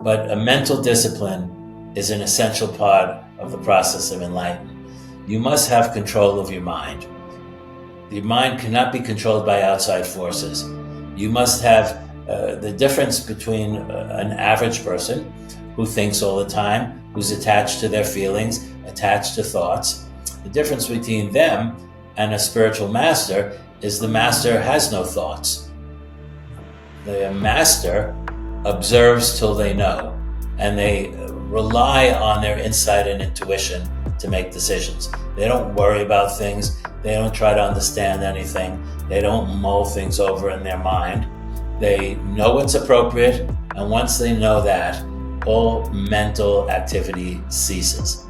But a mental discipline is an essential part of the process of enlightenment. You must have control of your mind. Your mind cannot be controlled by outside forces. You must have the difference between an average person who thinks all the time, who's attached to their feelings, attached to thoughts. The difference between them and a spiritual master is the master has no thoughts. The master observes till they know, and they rely on their insight and intuition to make decisions. They don't worry about things. They don't try to understand anything. They don't mull things over in their mind. They know what's appropriate, and once they know that, all mental activity ceases.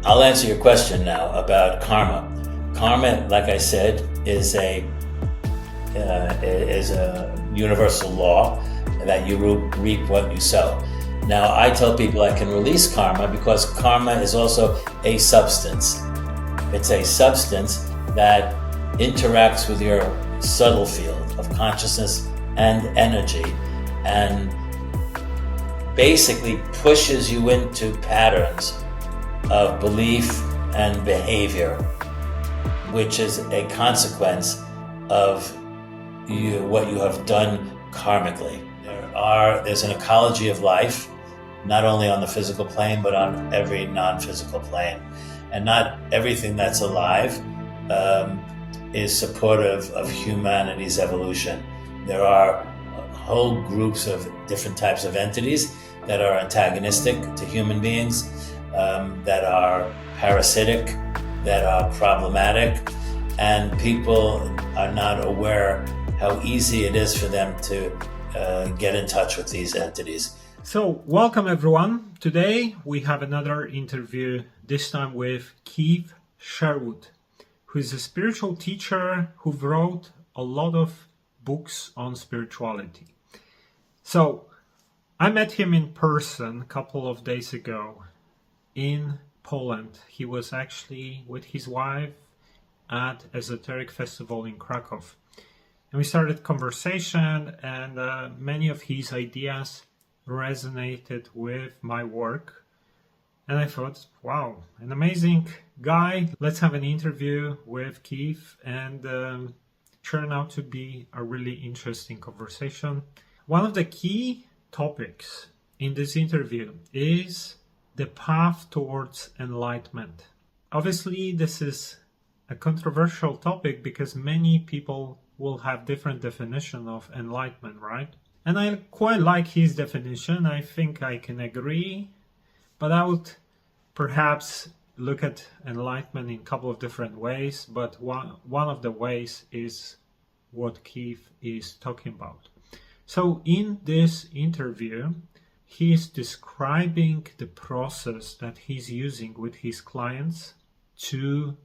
I'll answer your question now about karma. Karma, like I said, is a universal law that you reap what you sow. Now, I tell people I can release karma because karma is also a substance. It's a substance that interacts with your subtle field of consciousness and energy and basically pushes you into patterns of belief and behavior, which is a consequence of what you have done karmically. There's an ecology of life, not only on the physical plane, but on every non-physical plane. And not everything that's alive is supportive of humanity's evolution. There are whole groups of different types of entities that are antagonistic to human beings, that are parasitic, that are problematic, and people are not aware how easy it is for them to get in touch with these entities. So, welcome everyone. Today we have another interview, this time with Keith Sherwood, who is a spiritual teacher who wrote a lot of books on spirituality. So, I met him in person a couple of days ago in Poland. He was actually with his wife at Esoteric Festival in Krakow. And we started conversation, and many of his ideas resonated with my work. And I thought, wow, an amazing guy. Let's have an interview with Keith, and turned out to be a really interesting conversation. One of the key topics in this interview is the path towards enlightenment. Obviously, this is a controversial topic because many people will have different definition of enlightenment, right? And I quite like his definition. I think I can agree, but I would perhaps look at enlightenment in a couple of different ways, but one of the ways is what Keith is talking about. So in this interview, he is describing the process that he's using with his clients to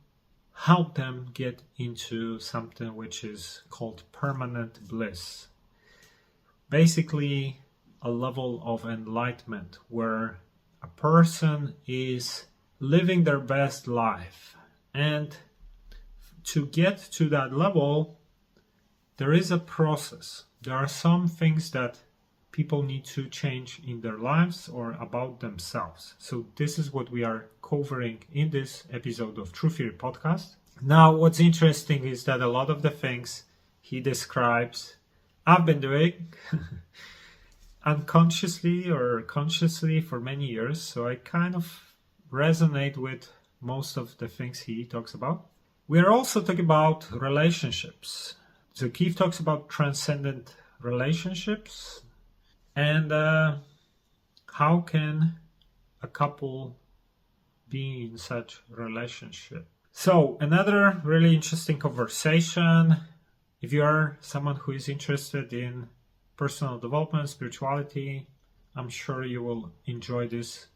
help them get into something which is called permanent bliss. Basically, a level of enlightenment where a person is living their best life. And to get to that level, there is a process. There are some things that people need to change in their lives or about themselves. So this is what we are covering in this episode of True Fear podcast. Now, what's interesting is that a lot of the things he describes, I've been doing unconsciously or consciously for many years. So I kind of resonate with most of the things he talks about. We're also talking about relationships. So Keith talks about transcendent relationships. And how can a couple be in such relationship? So another really interesting conversation. If you are someone who is interested in personal development, spirituality, I'm sure you will enjoy this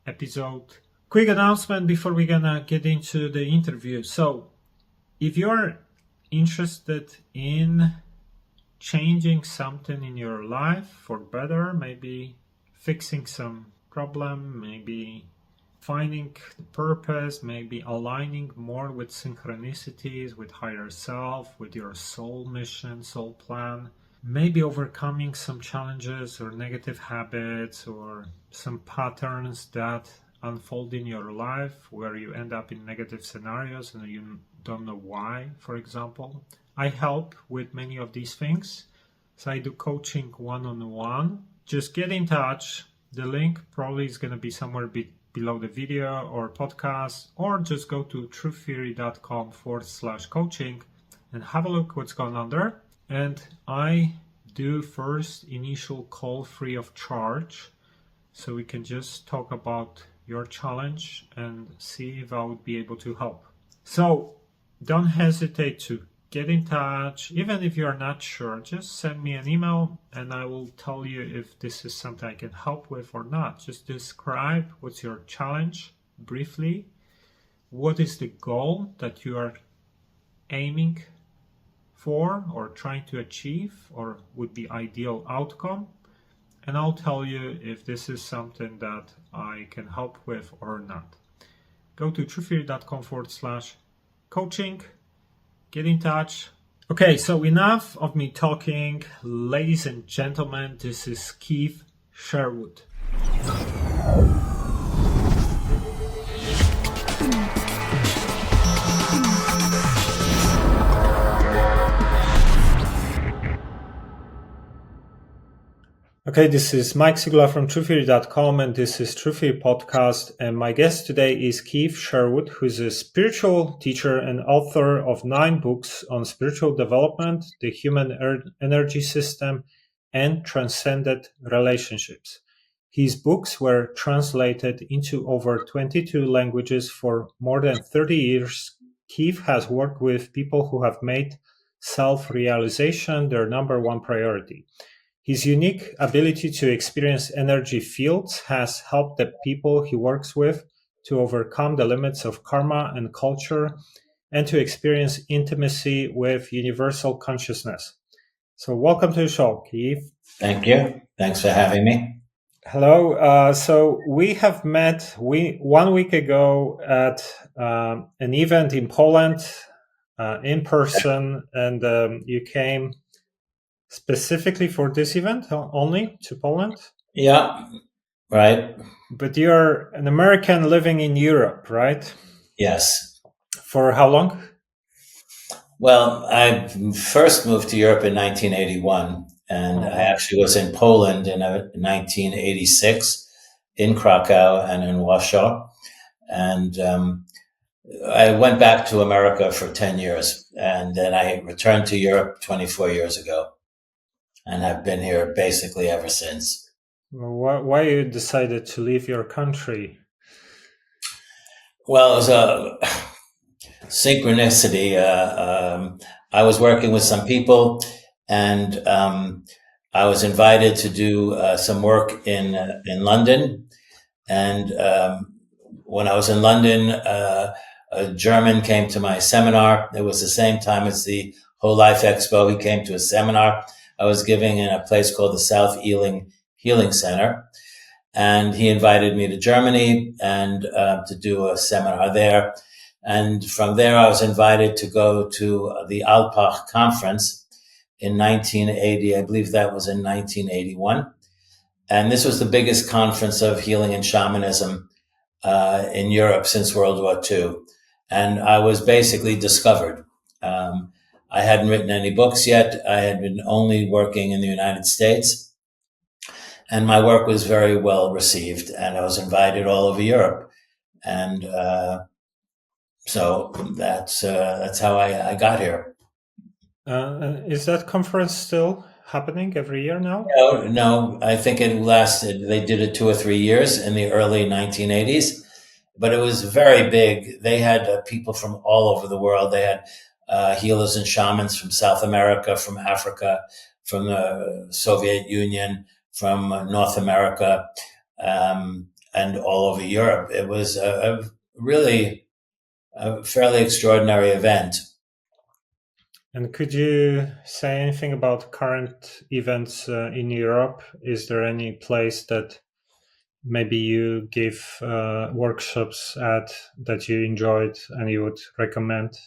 episode. Quick announcement before we're gonna get into the interview. So if you're interested in changing something in your life for better, maybe fixing some problem, maybe finding the purpose, maybe aligning more with synchronicities, with higher self, with your soul mission, soul plan, maybe overcoming some challenges or negative habits or some patterns that unfold in your life where you end up in negative scenarios and you don't know why, for example. I help with many of these things. So I do coaching one-on-one. Just get in touch. The link probably is going to be somewhere below the video or podcast, or just go to truetheory.com/coaching and have a look what's going on there. And I do first initial call free of charge, so we can just talk about your challenge and see if I would be able to help. So don't hesitate to get in touch. Even if you're not sure, just send me an email and I will tell you if this is something I can help with or not. Just describe what's your challenge briefly. What is the goal that you are aiming for or trying to achieve, or would be ideal outcome, and I'll tell you if this is something that I can help with or not. Go to truetheory.com/coaching, get in touch. Okay, so enough of me talking. Ladies and gentlemen, this is Keith Sherwood. Okay, this is Mike Sigula from truetheory.com, and this is True Theory Podcast. And my guest today is Keith Sherwood, who is a spiritual teacher and author of 9 books on spiritual development, the human energy system, and transcendent relationships. His books were translated into over 22 languages for more than 30 years. Keith has worked with people who have made self-realization their number one priority. His unique ability to experience energy fields has helped the people he works with to overcome the limits of karma and culture and to experience intimacy with universal consciousness. So welcome to the show, Keith. Thank you. Thanks for having me. Hello. So we have met 1 week ago at an event in Poland in person, and you came specifically for this event only to Poland? Yeah, right. But you're an American living in Europe, right? Yes. For how long? Well, I first moved to Europe in 1981, and I actually was in Poland in 1986, in Krakow and in Warsaw. And I went back to America for 10 years, and then I returned to Europe 24 years ago, and have been here basically ever since. Why you decided to leave your country? Well, it was a synchronicity. I was working with some people, and I was invited to do some work in London. And when I was in London, a German came to my seminar. It was the same time as the Whole Life Expo. He came to a seminar I was giving in a place called the South Ealing Healing Center. And he invited me to Germany and to do a seminar there. And from there, I was invited to go to the Alpbach Conference in 1980. I believe that was in 1981. And this was the biggest conference of healing and shamanism in Europe since World War II. And I was basically discovered. I hadn't written any books yet. I had been only working in the United States. And my work was very well received. And I was invited all over Europe. And so that's how I got here. Is that conference still happening every year now? No, I think it lasted. They did it 2 or 3 years in the early 1980s, but it was very big. They had people from all over the world. They had healers and shamans from South America, from Africa, from the Soviet Union, from North America, and all over Europe. It was really a fairly extraordinary event. And could you say anything about current events in Europe? Is there any place that maybe you give workshops at that you enjoyed and you would recommend?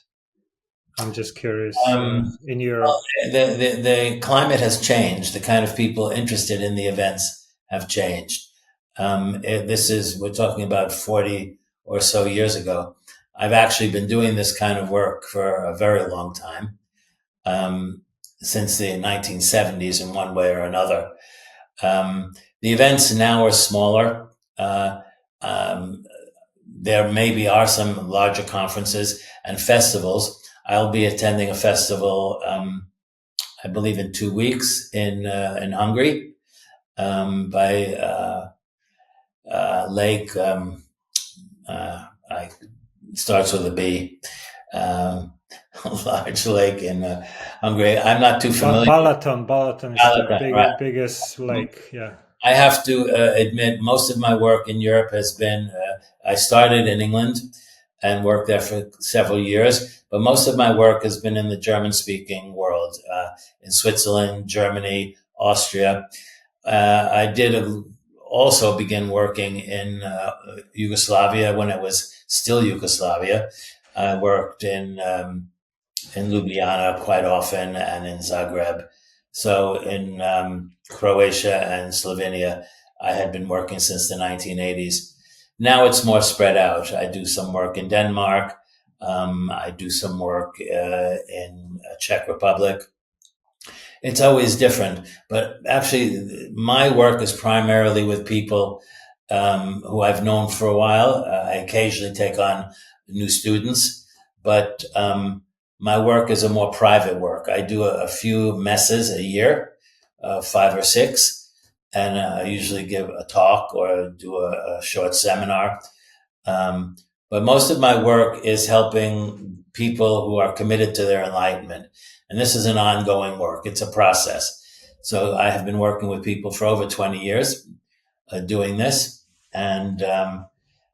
I'm just curious. In Well, Europe. the climate has changed. The kind of people interested in the events have changed. We're talking about 40 or so years ago. I've actually been doing this kind of work for a very long time, um, since the 1970s in one way or another. The events now are smaller. Um, there maybe are some larger conferences and festivals. I'll be attending a festival, I believe, in 2 weeks in Hungary, by Lake. I starts with a B. Um, a large lake in Hungary. I'm not too familiar. Balaton is the Balaton, right? biggest lake. Yeah. I have to admit, most of my work in Europe has been. I started in England and worked there for several years, but most of my work has been in the German-speaking world, in Switzerland, Germany, Austria. I did also begin working in Yugoslavia when it was still Yugoslavia. I worked in Ljubljana quite often and in Zagreb. So in Croatia and Slovenia, I had been working since the 1980s. Now it's more spread out. I do some work in Denmark. I do some work in Czech Republic. It's always different, but actually, my work is primarily with people who I've known for a while. I occasionally take on new students, but my work is a more private work. I do a few messes a year, 5 or 6, and I usually give a talk or do a short seminar. Um, but most of my work is helping people who are committed to their enlightenment. And this is an ongoing work. It's a process. So I have been working with people for over 20 years, doing this. And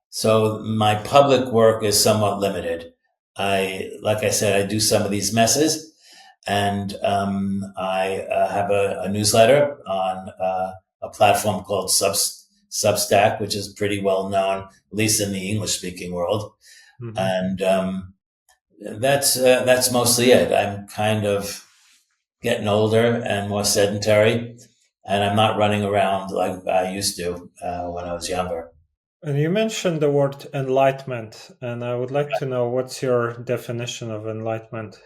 so my public work is somewhat limited. Like I said, I do some of these messes, and I have a newsletter on a platform called Substack, which is pretty well known, at least in the English speaking world. Mm-hmm. And that's mostly it. I'm kind of getting older and more sedentary, and I'm not running around like I used to when I was younger. And you mentioned the word enlightenment, and I would like to know what's your definition of enlightenment?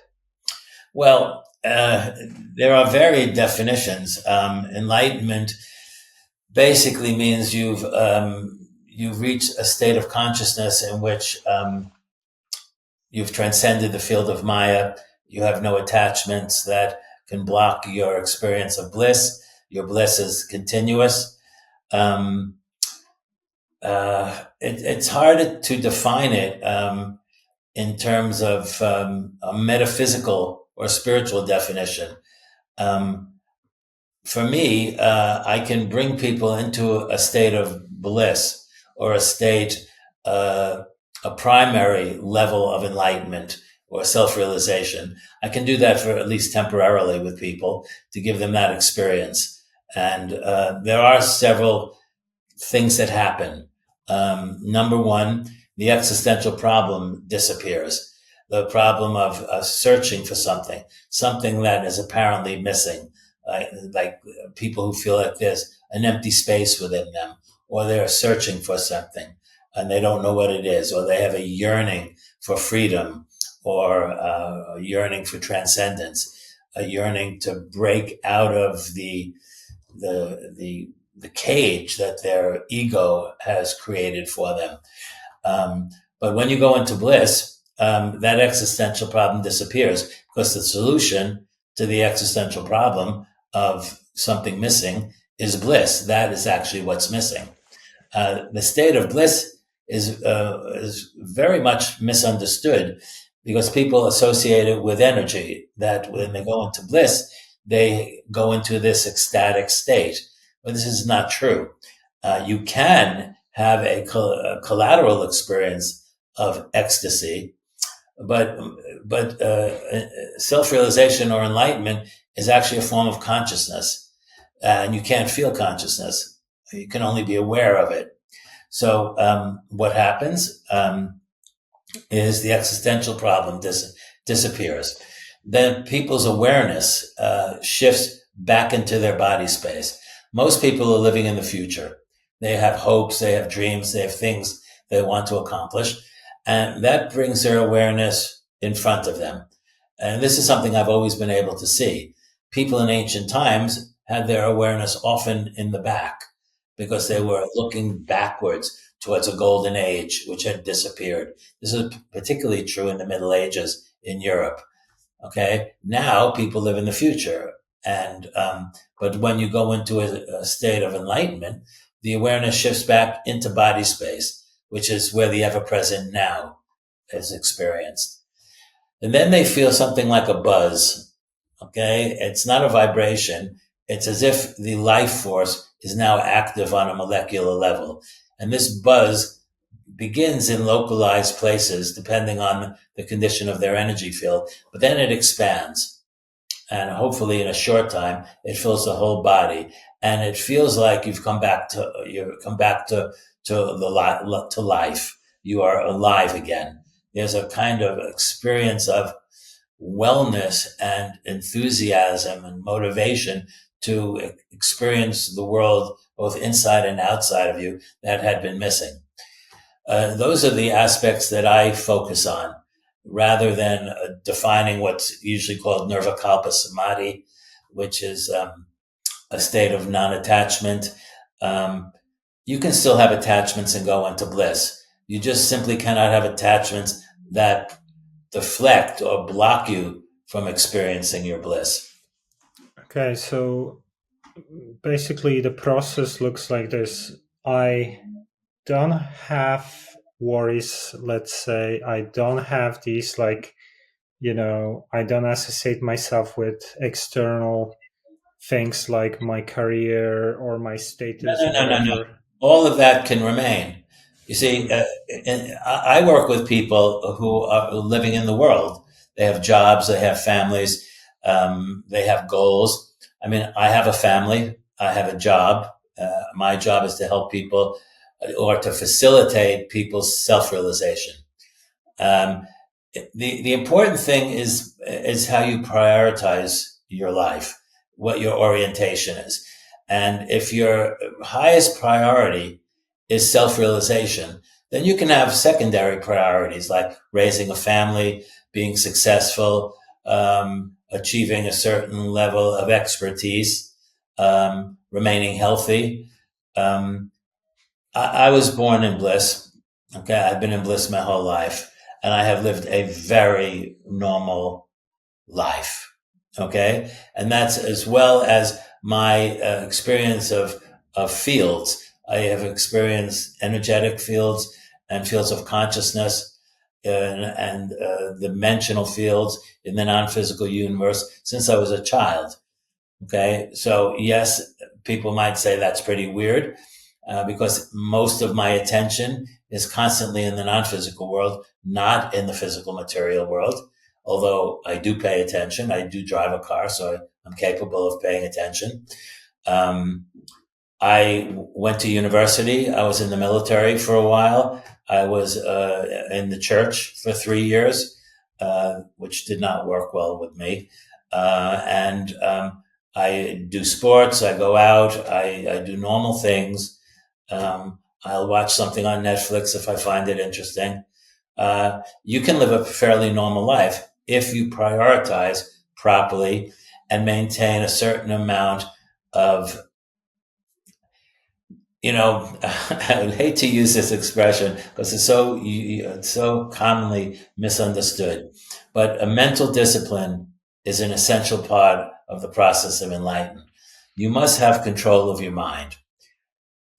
Well, there are varied definitions. Enlightenment basically means you've reached a state of consciousness in which you've transcended the field of Maya. You have no attachments that can block your experience of bliss. Your bliss is continuous. It's hard to define it in terms of a metaphysical or spiritual definition. For me, I can bring people into a state of bliss or a state, a primary level of enlightenment or self-realization. I can do that for at least temporarily with people to give them that experience. And there are several things that happen. Number one, the existential problem disappears. The problem of searching for something that is apparently missing, like people who feel like there's an empty space within them, or they're searching for something and they don't know what it is, or they have a yearning for freedom, or a yearning for transcendence, a yearning to break out of the cage that their ego has created for them. But when you go into bliss, that existential problem disappears, because the solution to the existential problem of something missing is bliss. That is actually what's missing. The state of bliss is very much misunderstood, because people associate it with energy, that when they go into bliss, they go into this ecstatic state. But this is not true. You can have a collateral experience of ecstasy, but self-realization or enlightenment is actually a form of consciousness, and you can't feel consciousness. You can only be aware of it. So what happens is the existential problem disappears. Then people's awareness shifts back into their body space. Most people are living in the future. They have hopes, they have dreams, they have things they want to accomplish. And that brings their awareness in front of them. And this is something I've always been able to see. People in ancient times had their awareness often in the back because they were looking backwards towards a golden age, which had disappeared. This is particularly true in the Middle Ages in Europe. Okay. Now people live in the future. And, but when you go into a state of enlightenment, the awareness shifts back into body space, which is where the ever present now is experienced. And then they feel something like a buzz. Okay. It's not a vibration. It's as if the life force is now active on a molecular level. And this buzz begins in localized places, depending on the condition of their energy field, but then it expands. And hopefully in a short time, it fills the whole body. And it feels like you've come back to life. You are alive again. There's a kind of experience of wellness and enthusiasm and motivation to experience the world both inside and outside of you that had been missing. Those are the aspects that I focus on, rather than defining what's usually called nirvikalpa samadhi, which is a state of non-attachment. You can still have attachments and go into bliss. You just simply cannot have attachments that deflect or block you from experiencing your bliss. Okay, so basically the process looks like this. I don't have worries, let's say. I don't have these, like, I don't associate myself with external things like my career or my status. No. All of that can remain. You see, I work with people who are living in the world. They have jobs, they have families, they have goals. I mean, I have a family, I have a job. My job is to help people or to facilitate people's self-realization. The important thing is how you prioritize your life, what your orientation is. And if your highest priority is self-realization, then you can have secondary priorities like raising a family, being successful, achieving a certain level of expertise, remaining healthy. I was born in bliss. Okay. I've been in bliss my whole life, and I have lived a very normal life. Okay. And that's as well as my experience of fields. I have experienced energetic fields and fields of consciousness and dimensional fields in the non-physical universe since I was a child. Okay. So yes, people might say that's pretty weird. Because most of my attention is constantly in the non-physical world, not in the physical material world. Although I do pay attention, I do drive a car, so I'm capable of paying attention. I went to university. I was in the military for a while. I was in the church for 3 years, which did not work well with me. And I do sports. I go out. I do normal things. I'll watch something on Netflix if I find it interesting. You can live a fairly normal life if you prioritize properly and maintain a certain amount of, I hate to use this expression because it's so commonly misunderstood, but a mental discipline is an essential part of the process of enlightenment. You must have control of your mind.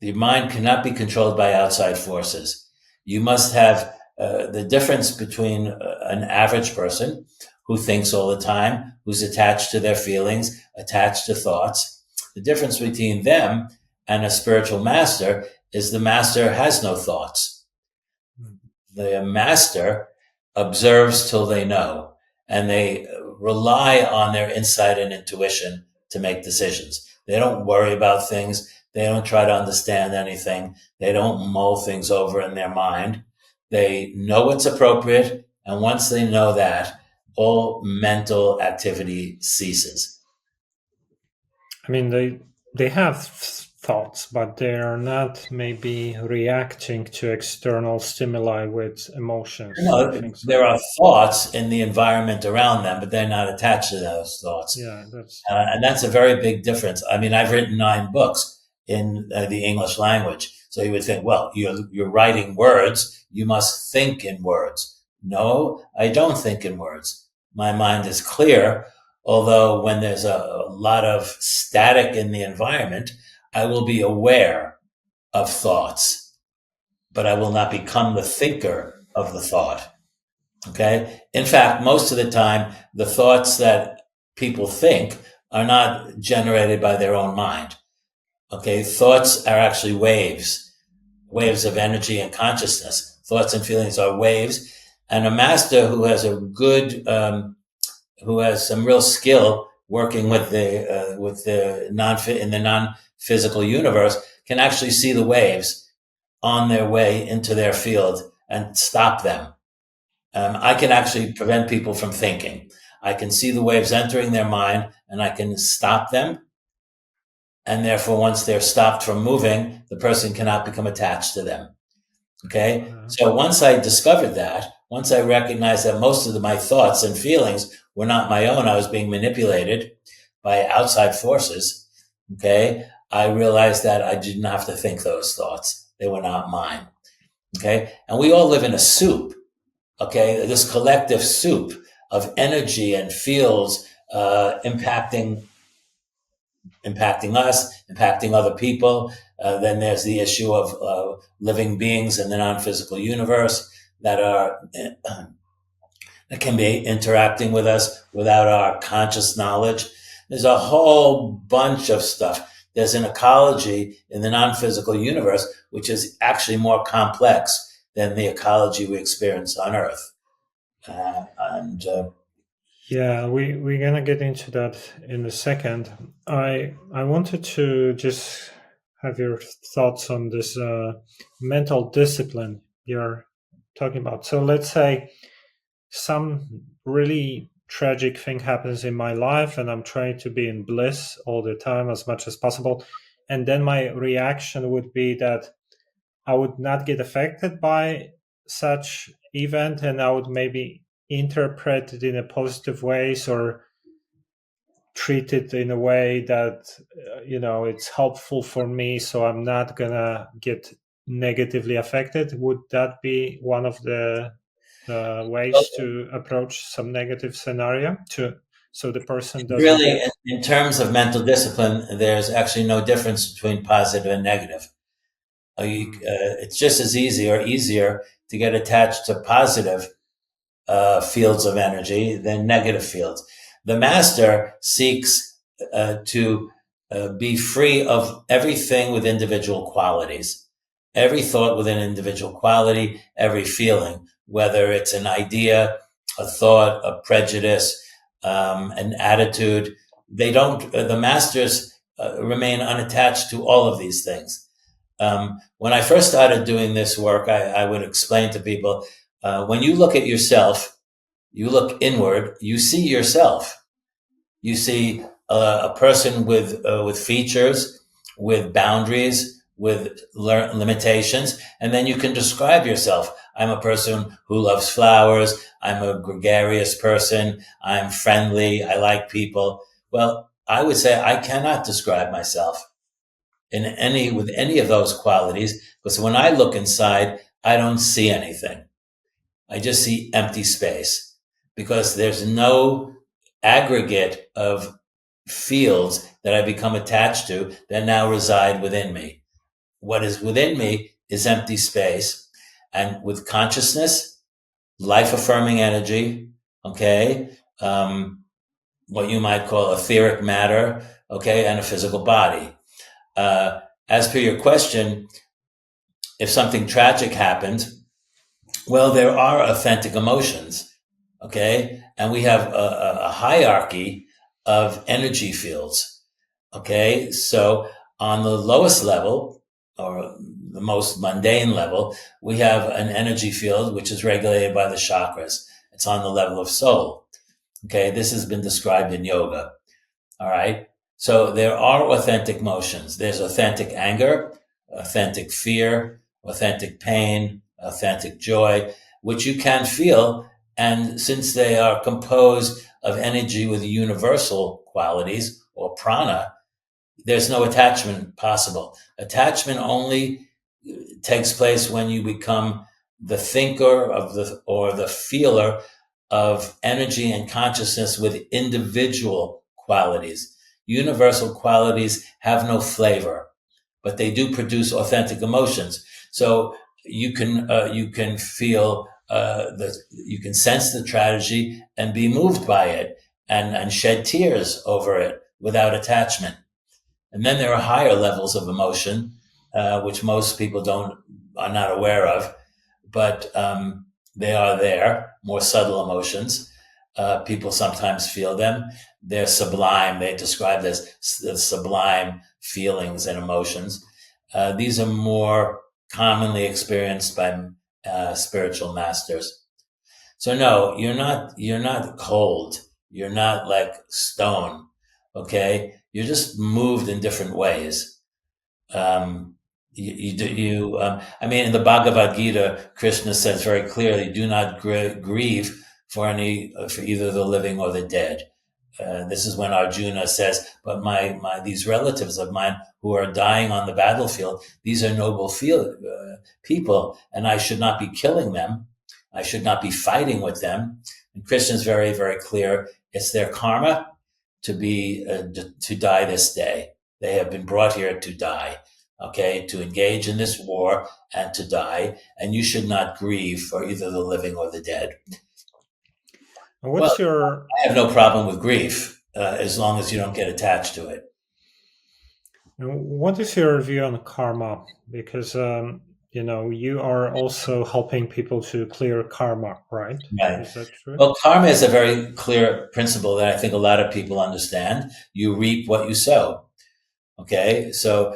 The mind cannot be controlled by outside forces. You must have the difference between an average person who thinks all the time, who's attached to their feelings, attached to thoughts. The difference between them and a spiritual master is the master has no thoughts. The master observes till they know, and they rely on their insight and intuition to make decisions. They don't worry about things. They don't try to understand anything. They don't mull things over in their mind. They know what's appropriate. And once they know that, all mental activity ceases. I mean, they have thoughts, but they are not maybe reacting to external stimuli with emotions and things like There are that. thoughts in the environment around them, but they're not attached to those thoughts. Yeah, that's And that's a very big difference. I mean, I've written 9 books in the English language. So you would think, well, you're writing words. You must think in words. No, I don't think in words. My mind is clear. Although when there's a lot of static in the environment, I will be aware of thoughts, but I will not become the thinker of the thought. Okay. In fact, most of the time, the thoughts that people think are not generated by their own mind. Okay. Thoughts are actually waves of energy and consciousness. Thoughts and feelings are waves. And a master who has who has some real skill working with the in the non-physical universe can actually see the waves on their way into their field and stop them. I can actually prevent people from thinking. I can see the waves entering their mind and I can stop them. And therefore, once they're stopped from moving, the person cannot become attached to them. Okay. So once I discovered that, once I recognized that most of my thoughts and feelings were not my own, I was being manipulated by outside forces. Okay. I realized that I didn't have to think those thoughts. They were not mine. Okay. And we all live in a soup. Okay, this collective soup of energy and fields impacting us, impacting other people. Then there's the issue of living beings in the non-physical universe that can be interacting with us without our conscious knowledge. There's a whole bunch of stuff. There's an ecology in the non-physical universe which is actually more complex than the ecology we experience on Earth. Yeah, we're gonna get into that in a second. I wanted to just have your thoughts on this mental discipline you're talking about. So let's say some really tragic thing happens in my life and I'm trying to be in bliss all the time as much as possible. And then my reaction would be that I would not get affected by such event and I would maybe interpret it in a positive ways or treat it in a way that it's helpful for me, so I'm not gonna get negatively affected. Would that be one of the ways to approach some negative scenario so the person doesn't Really, get in terms of mental discipline, there's actually no difference between positive and negative. It's just as easy or easier to get attached to positive fields of energy than negative fields. The master seeks to be free of everything with individual qualities, every thought with an individual quality, every feeling, whether it's an idea, a thought, a prejudice, an attitude. They don't. The masters remain unattached to all of these things. When I first started doing this work, I would explain to people when you look at yourself, you look inward, you see yourself. You see a person with features, with boundaries, with limitations, and then you can describe yourself. I'm a person who loves flowers. I'm a gregarious person. I'm friendly. I like people. Well, I would say I cannot describe myself with any of those qualities, because when I look inside, I don't see anything. I just see empty space because there's no aggregate of fields that I become attached to that now reside within me. What is within me is empty space. And with consciousness, life affirming energy, okay, what you might call etheric matter, okay, and a physical body. As per your question, if something tragic happened, well, there are authentic emotions, okay? And we have a hierarchy of energy fields, okay? So on the lowest level, or the most mundane level, we have an energy field which is regulated by the chakras. It's on the level of soul. Okay, this has been described in yoga. All right. So there are authentic emotions. There's authentic anger, authentic fear, authentic pain, authentic joy, which you can feel. And since they are composed of energy with universal qualities or prana, there's no attachment possible. Attachment only takes place when you become the thinker of the or the feeler of energy and consciousness with individual qualities. Universal qualities have no flavor, but they do produce authentic emotions. So you can feel you can sense the tragedy and be moved by it and shed tears over it without attachment. And then there are higher levels of emotion, which most people don't are not aware of, but they are there. More subtle emotions. People sometimes feel them. They're sublime. They describe as the sublime feelings and emotions. These are more commonly experienced by spiritual masters. So no, you're not cold. You're not like stone. Okay. You're just moved in different ways. Um, I mean, in the Bhagavad Gita, Krishna says very clearly, do not grieve for either the living or the dead. This is when Arjuna says, but these relatives of mine who are dying on the battlefield, these are noble people, and I should not be killing them. I should not be fighting with them. And Krishna is very, very clear. It's their karma to die this day. They have been brought here to die. Okay, to engage in this war and to die, and you should not grieve for either the living or the dead. What's your? I have no problem with grief as long as you don't get attached to it. What is your view on karma? Because you are also helping people to clear karma, right? Right. Is that true? Well, karma is a very clear principle that I think a lot of people understand. You reap what you sow. Okay, so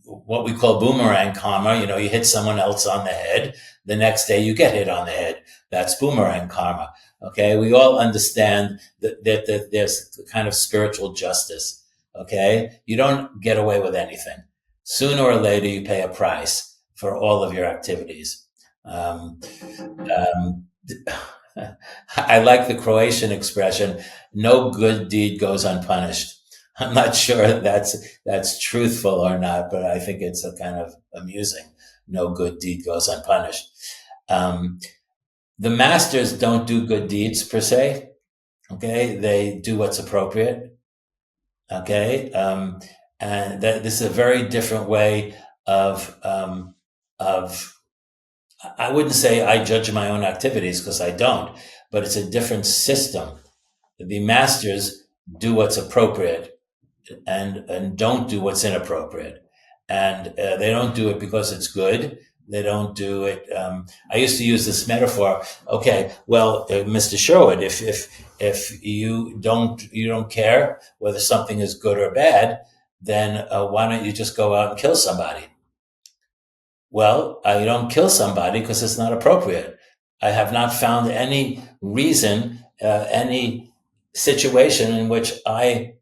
what we call boomerang karma, you hit someone else on the head. The next day you get hit on the head. That's boomerang karma. Okay, we all understand that there's kind of spiritual justice. Okay, you don't get away with anything. Sooner or later, you pay a price for all of your activities. Um, um, I like the Croatian expression, no good deed goes unpunished. I'm not sure that's truthful or not, but I think it's a kind of amusing. No good deed goes unpunished. Um, the masters don't do good deeds per se. Okay, they do what's appropriate. Okay, and this is a very different way of. I wouldn't say I judge my own activities because I don't, but it's a different system. The masters do what's appropriate and don't do what's inappropriate. And they don't do it because it's good. They don't do it. I used to use this metaphor. Okay, well, Mr. Sherwood, if you don't care whether something is good or bad, then why don't you just go out and kill somebody? Well, I don't kill somebody because it's not appropriate. I have not found any reason, any situation in which I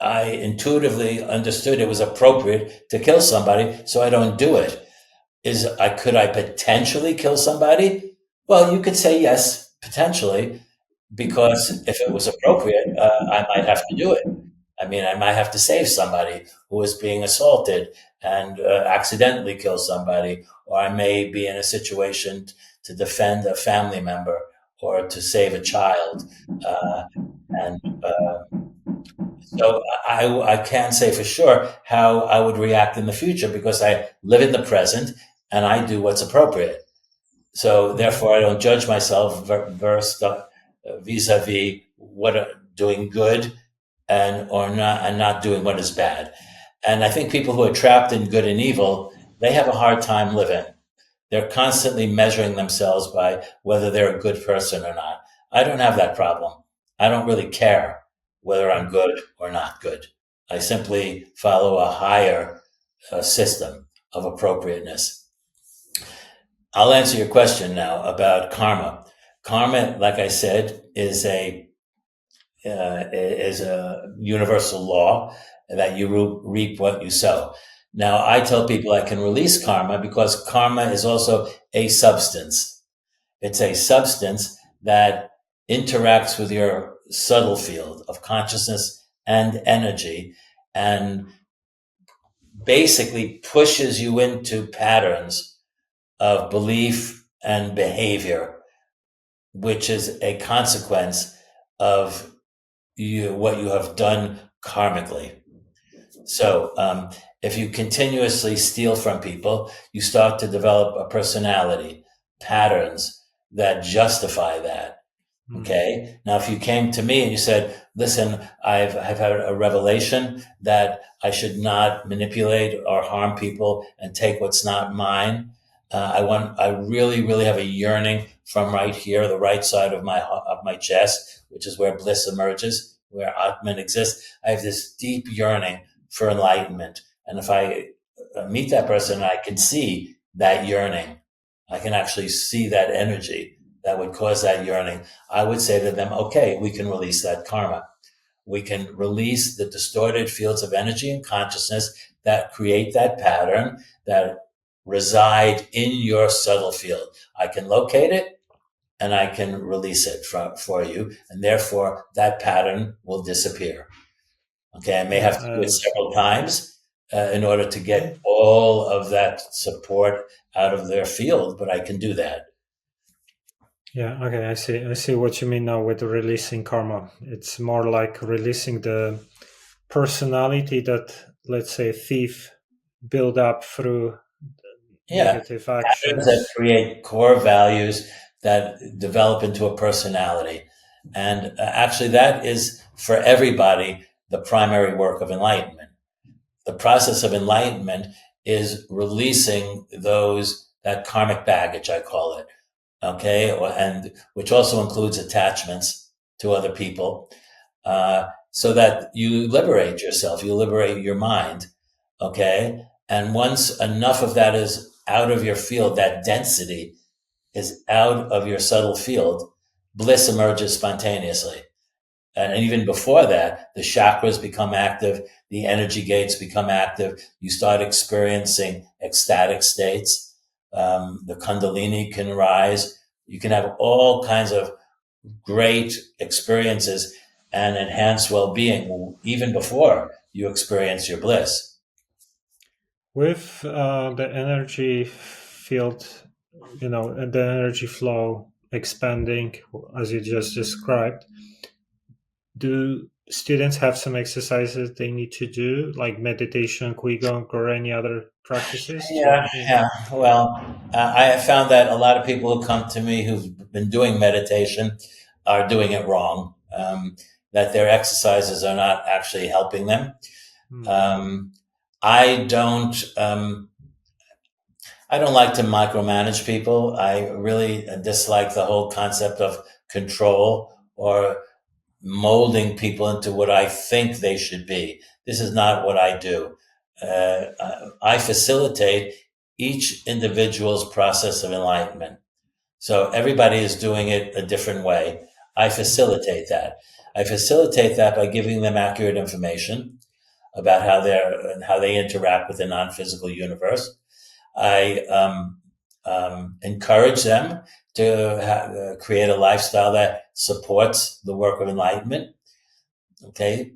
intuitively understood it was appropriate to kill somebody, so I don't do it. Could I potentially kill somebody? Well, you could say yes, potentially, because if it was appropriate, I might have to do it. I mean, I might have to save somebody who is being assaulted and accidentally kill somebody, or I may be in a situation to defend a family member or to save a child. And so I can't say for sure how I would react in the future because I live in the present and I do what's appropriate. So therefore, I don't judge myself vis-a-vis doing good and not doing what is bad. And I think people who are trapped in good and evil, they have a hard time living. They're constantly measuring themselves by whether they're a good person or not. I don't have that problem. I don't really care whether I'm good or not good. I simply follow a higher system of appropriateness. I'll answer your question now about karma. karma, like I said, is a universal law that you reap what you sow. Now, I tell people I can release karma because karma is also a substance. It's a substance that interacts with your subtle field of consciousness and energy and basically pushes you into patterns of belief and behavior, which is a consequence of what you have done karmically. So, if you continuously steal from people, you start to develop a personality, patterns that justify that. Okay. Now, if you came to me and you said, listen, I've had a revelation that I should not manipulate or harm people and take what's not mine. I really, really have a yearning from right here, the right side of my chest, which is where bliss emerges, where Atman exists. I have this deep yearning for enlightenment. And if I meet that person, I can see that yearning. I can actually see that energy that would cause that yearning. I would say to them, okay, we can release that karma. We can release the distorted fields of energy and consciousness that create that pattern that reside in your subtle field. I can locate it and I can release it for you. And therefore that pattern will disappear. Okay. I may have to do it several times in order to get all of that support out of their field, but I can do that. Yeah, okay, I see. I see what you mean now with releasing karma. It's more like releasing the personality that, let's say, thief build up through negative actions. That create core values that develop into a personality. And actually, that is for everybody the primary work of enlightenment. The process of enlightenment is releasing that karmic baggage, I call it. Okay. And which also includes attachments to other people, so that you liberate yourself, you liberate your mind. Okay. And once enough of that is out of your field, that density is out of your subtle field, bliss emerges spontaneously. And even before that, the chakras become active, the energy gates become active. You start experiencing ecstatic states. The Kundalini can rise. You can have all kinds of great experiences and enhanced well-being even before you experience your bliss. With the energy field, and the energy flow expanding, as you just described, do students have some exercises they need to do, like meditation, qigong, or any other practices? Yeah. Well, I have found that a lot of people who come to me who've been doing meditation are doing it wrong. That their exercises are not actually helping them. I don't like to micromanage people. I really dislike the whole concept of control or molding people into what I think they should be. This is not what I do. I facilitate each individual's process of enlightenment. So everybody is doing it a different way. I facilitate that. I facilitate that by giving them accurate information about how they interact with the non-physical universe. I encourage them to create a lifestyle that supports the work of enlightenment. Okay.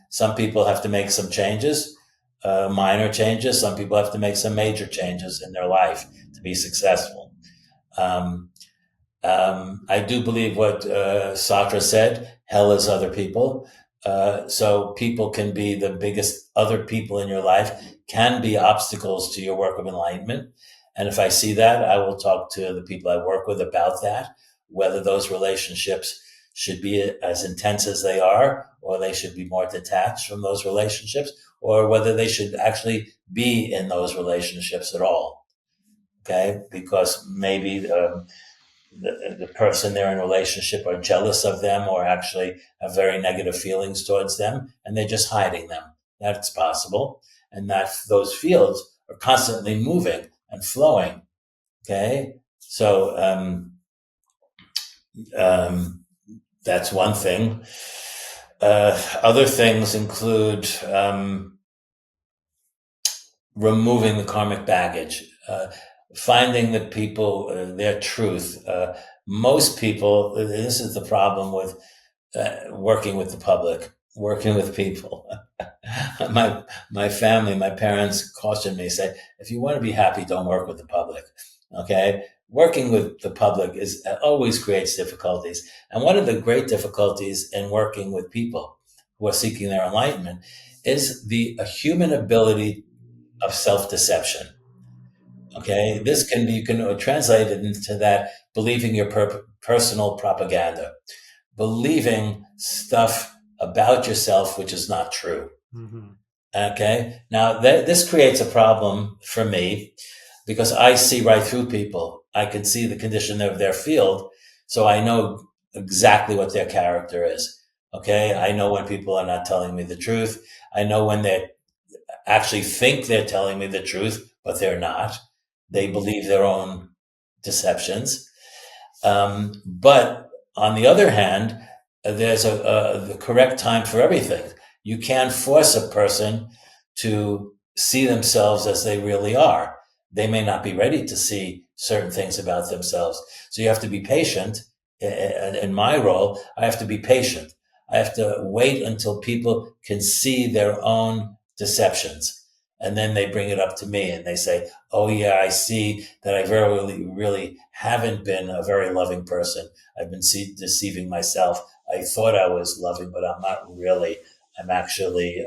Some people have to make some changes, minor changes. Some people have to make some major changes in their life to be successful. I do believe what Sartre said, hell is other people. So people can be the biggest other people in your life, can be obstacles to your work of enlightenment. And if I see that, I will talk to the people I work with about that, whether those relationships should be as intense as they are, or they should be more detached from those relationships, or whether they should actually be in those relationships at all. Okay. Because maybe the person they're in a relationship are jealous of them or actually have very negative feelings towards them, and they're just hiding them. That's possible. And that those fields are constantly moving and flowing. Okay. So, Um, that's one thing. Other things include removing the karmic baggage, finding the people, their truth. Most people, this is the problem with working with the public, working with people. My family, my parents cautioned me, say, if you want to be happy, don't work with the public. Okay, working with the public is always creates difficulties, and one of the great difficulties in working with people who are seeking their enlightenment is the human ability of self-deception. Okay, this can be, you can translate it into that believing your personal propaganda, believing stuff about yourself which is not true. Mm-hmm. Okay, now this creates a problem for me because I see right through people. I can see the condition of their field, so I know exactly what their character is. Okay, I know when people are not telling me the truth. I know when they actually think they're telling me the truth, but they're not. They believe their own deceptions. But on the other hand, there's the correct time for everything. You can't force a person to see themselves as they really are. They may not be ready to see certain things about themselves. So you have to be patient. In my role, I have to be patient. I have to wait until people can see their own deceptions. And then they bring it up to me and they say, oh, yeah, I see that I really haven't been a very loving person. I've been deceiving myself. I thought I was loving, but I'm not really. I'm actually,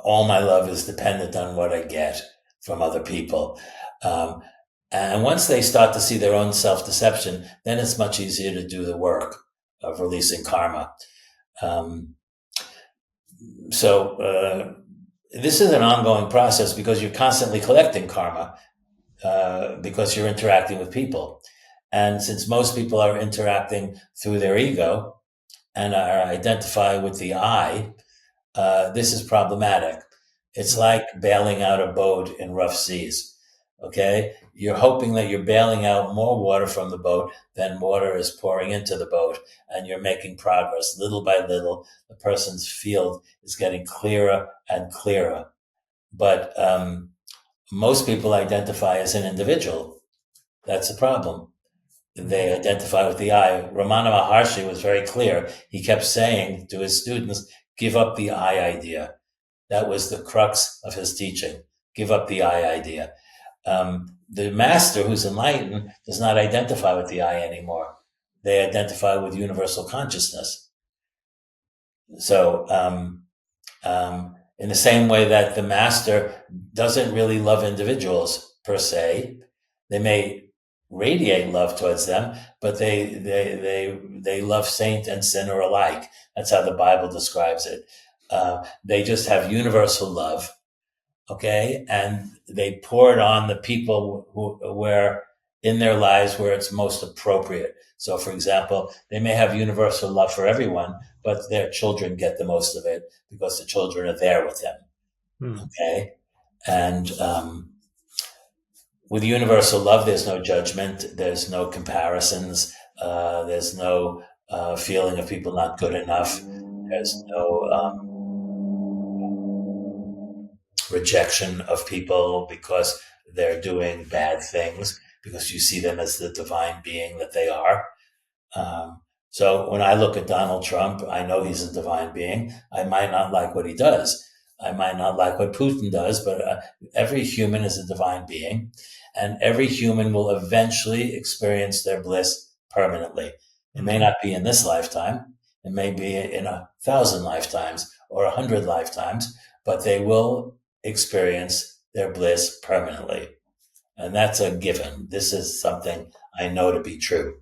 all my love is dependent on what I get from other people. Um, and once they start to see their own self deception, then it's much easier to do the work of releasing karma. Um, so this is an ongoing process because you're constantly collecting karma because you're interacting with people. And since most people are interacting through their ego and are identify with the I, this is problematic. It's like bailing out a boat in rough seas. Okay, you're hoping that you're bailing out more water from the boat than water is pouring into the boat, and you're making progress little by little. The person's field is getting clearer and clearer. But most people identify as an individual. That's the problem. They identify with the I. Ramana Maharshi was very clear. He kept saying to his students, give up the I idea. That was the crux of his teaching. Give up the I idea. The master who's enlightened does not identify with the I anymore. They identify with universal consciousness. So, in the same way that the master doesn't really love individuals per se, they may radiate love towards them, but they love saint and sinner alike. That's how the Bible describes it. They just have universal love, okay, and they pour it on the people who where in their lives where it's most appropriate. So, for example, they may have universal love for everyone, but their children get the most of it because the children are there with them. Mm. Okay, and with universal love, there's no judgment, there's no comparisons, there's no feeling of people not good enough, there's no rejection of people because they're doing bad things, because you see them as the divine being that they are. So when I look at Donald Trump, I know he's a divine being. I might not like what he does. I might not like what Putin does, but every human is a divine being, and every human will eventually experience their bliss permanently. It may not be in this lifetime. It may be in 1,000 lifetimes or 100 lifetimes, but they will experience their bliss permanently. And that's a given. This is something I know to be true.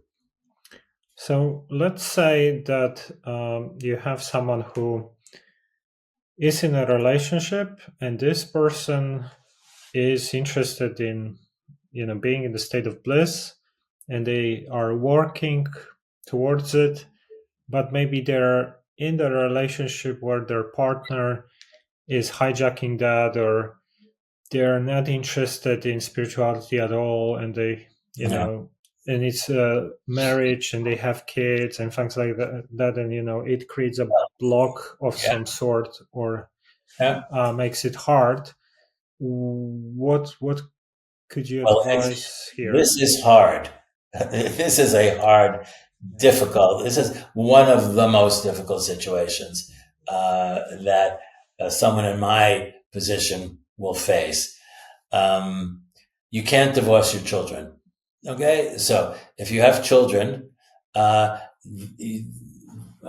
So let's say that you have someone who is in a relationship, and this person is interested in, being in the state of bliss, and they are working towards it, but maybe they're in the relationship where their partner is hijacking that, or they're not interested in spirituality at all, and they, Yeah. and it's marriage and they have kids and things like that, and it creates a block of Yeah. some sort, or Yeah. makes it hard. What could you Well, advise here? this is hard. This is a hard, difficult. This is one of the most difficult situations that someone in my position will face. Um, you can't divorce your children. Okay, so if you have children, uh,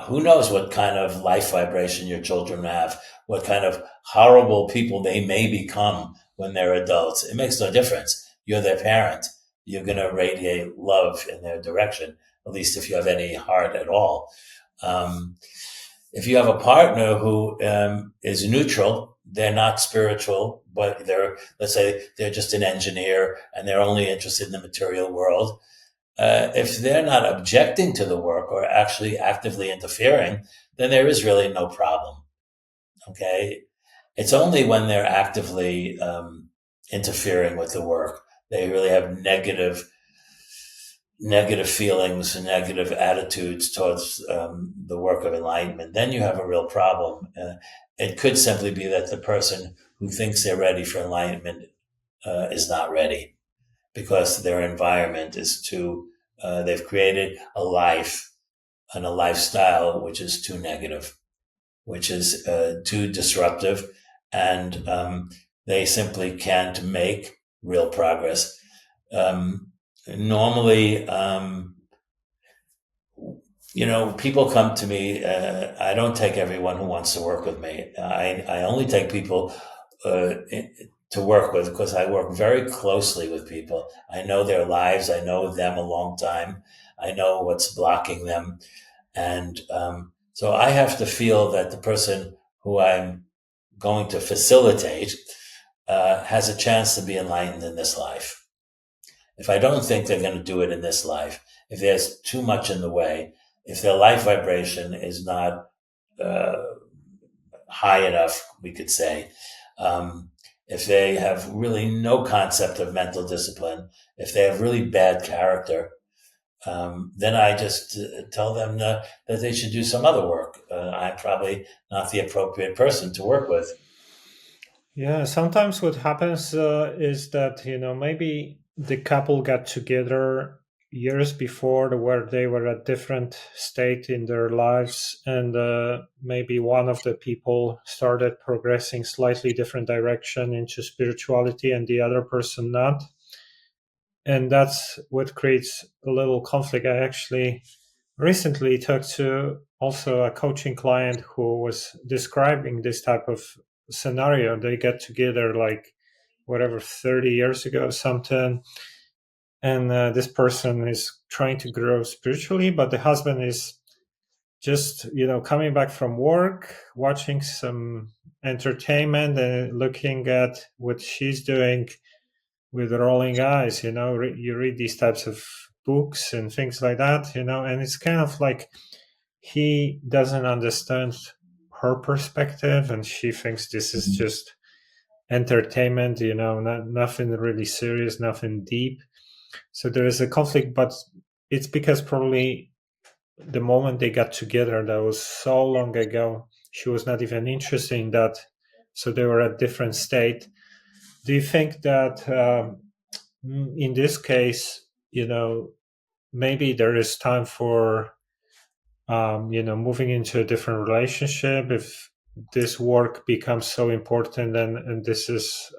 who knows what kind of life vibration your children have, what kind of horrible people they may become when they're adults. It makes no difference. You're their parent. You're going to radiate love in their direction, at least if you have any heart at all. Um, if you have a partner who is neutral, they're not spiritual, but let's say they're just an engineer and they're only interested in the material world. If they're not objecting to the work or actually actively interfering, then there is really no problem. Okay. It's only when they're actively interfering with the work, they really have negative feelings and negative attitudes towards the work of enlightenment, then you have a real problem. It could simply be that the person who thinks they're ready for enlightenment is not ready because their environment is too, they've created a life and a lifestyle which is too negative, which is too disruptive, and they simply can't make real progress. Normally, people come to me. I don't take everyone who wants to work with me. I only take people to work with because I work very closely with people. I know their lives. I know them a long time. I know what's blocking them. And so I have to feel that the person who I'm going to facilitate has a chance to be enlightened in this life. If I don't think they're going to do it in this life, if there's too much in the way, if their life vibration is not uh, high enough, we could say, if they have really no concept of mental discipline, if they have really bad character, then I just tell them that they should do some other work. I'm probably not the appropriate person to work with. Yeah, sometimes what happens is that maybe the couple got together years before, where they were at different state in their lives, and maybe one of the people started progressing slightly different direction into spirituality and the other person not, and that's what creates a little conflict. I actually recently talked to also a coaching client who was describing this type of scenario. They get together like whatever 30 years ago something, and this person is trying to grow spiritually, but the husband is just coming back from work, watching some entertainment and looking at what she's doing with rolling eyes. You read these types of books and things like that, and it's kind of like he doesn't understand her perspective, and she thinks this is just entertainment, nothing really serious, nothing deep. So there is a conflict, but it's because probably the moment they got together, that was so long ago, she was not even interested in that. So they were at different state. Do you think that in this case, maybe there is time for moving into a different relationship if this work becomes so important, and this is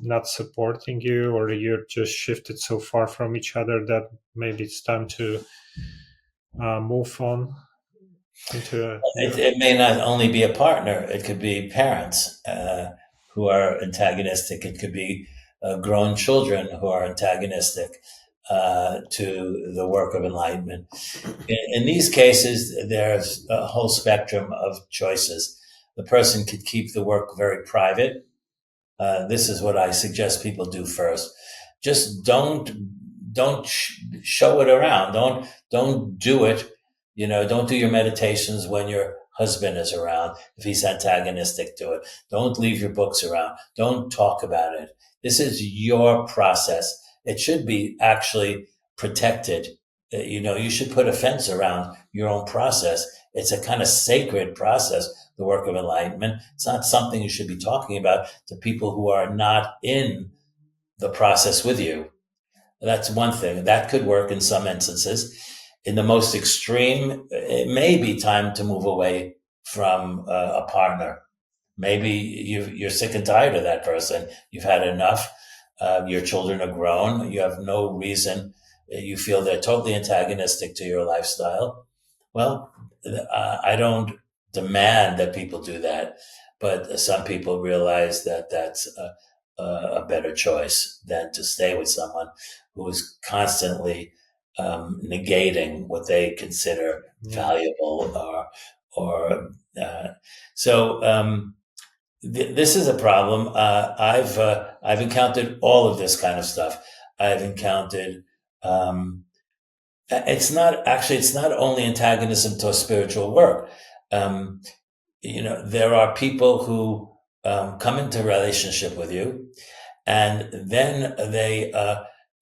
not supporting you, or you're just shifted so far from each other that maybe it's time to move on into a It may not only be a partner; it could be parents who are antagonistic. It could be grown children who are antagonistic to the work of enlightenment. In these cases, there's a whole spectrum of choices. The person could keep the work very private. This is what I suggest people do first. Just don't show it around. Don't do it. Don't do your meditations when your husband is around if he's antagonistic to it. Don't leave your books around. Don't talk about it. This is your process. It should be actually protected. You should put a fence around your own process. It's a kind of sacred process, the work of enlightenment. It's not something you should be talking about to people who are not in the process with you. That's one thing. That could work in some instances. In the most extreme, it may be time to move away from a partner. Maybe you're sick and tired of that person. You've had enough. Your children are grown. You have no reason. You feel they're totally antagonistic to your lifestyle. Well, I don't demand that people do that, but some people realize that that's a better choice than to stay with someone who is constantly negating what they consider Yeah. valuable or so. This is a problem. I've encountered all of this kind of stuff. I've encountered. It's not only antagonism to spiritual work. Um, there are people who come into relationship with you, and then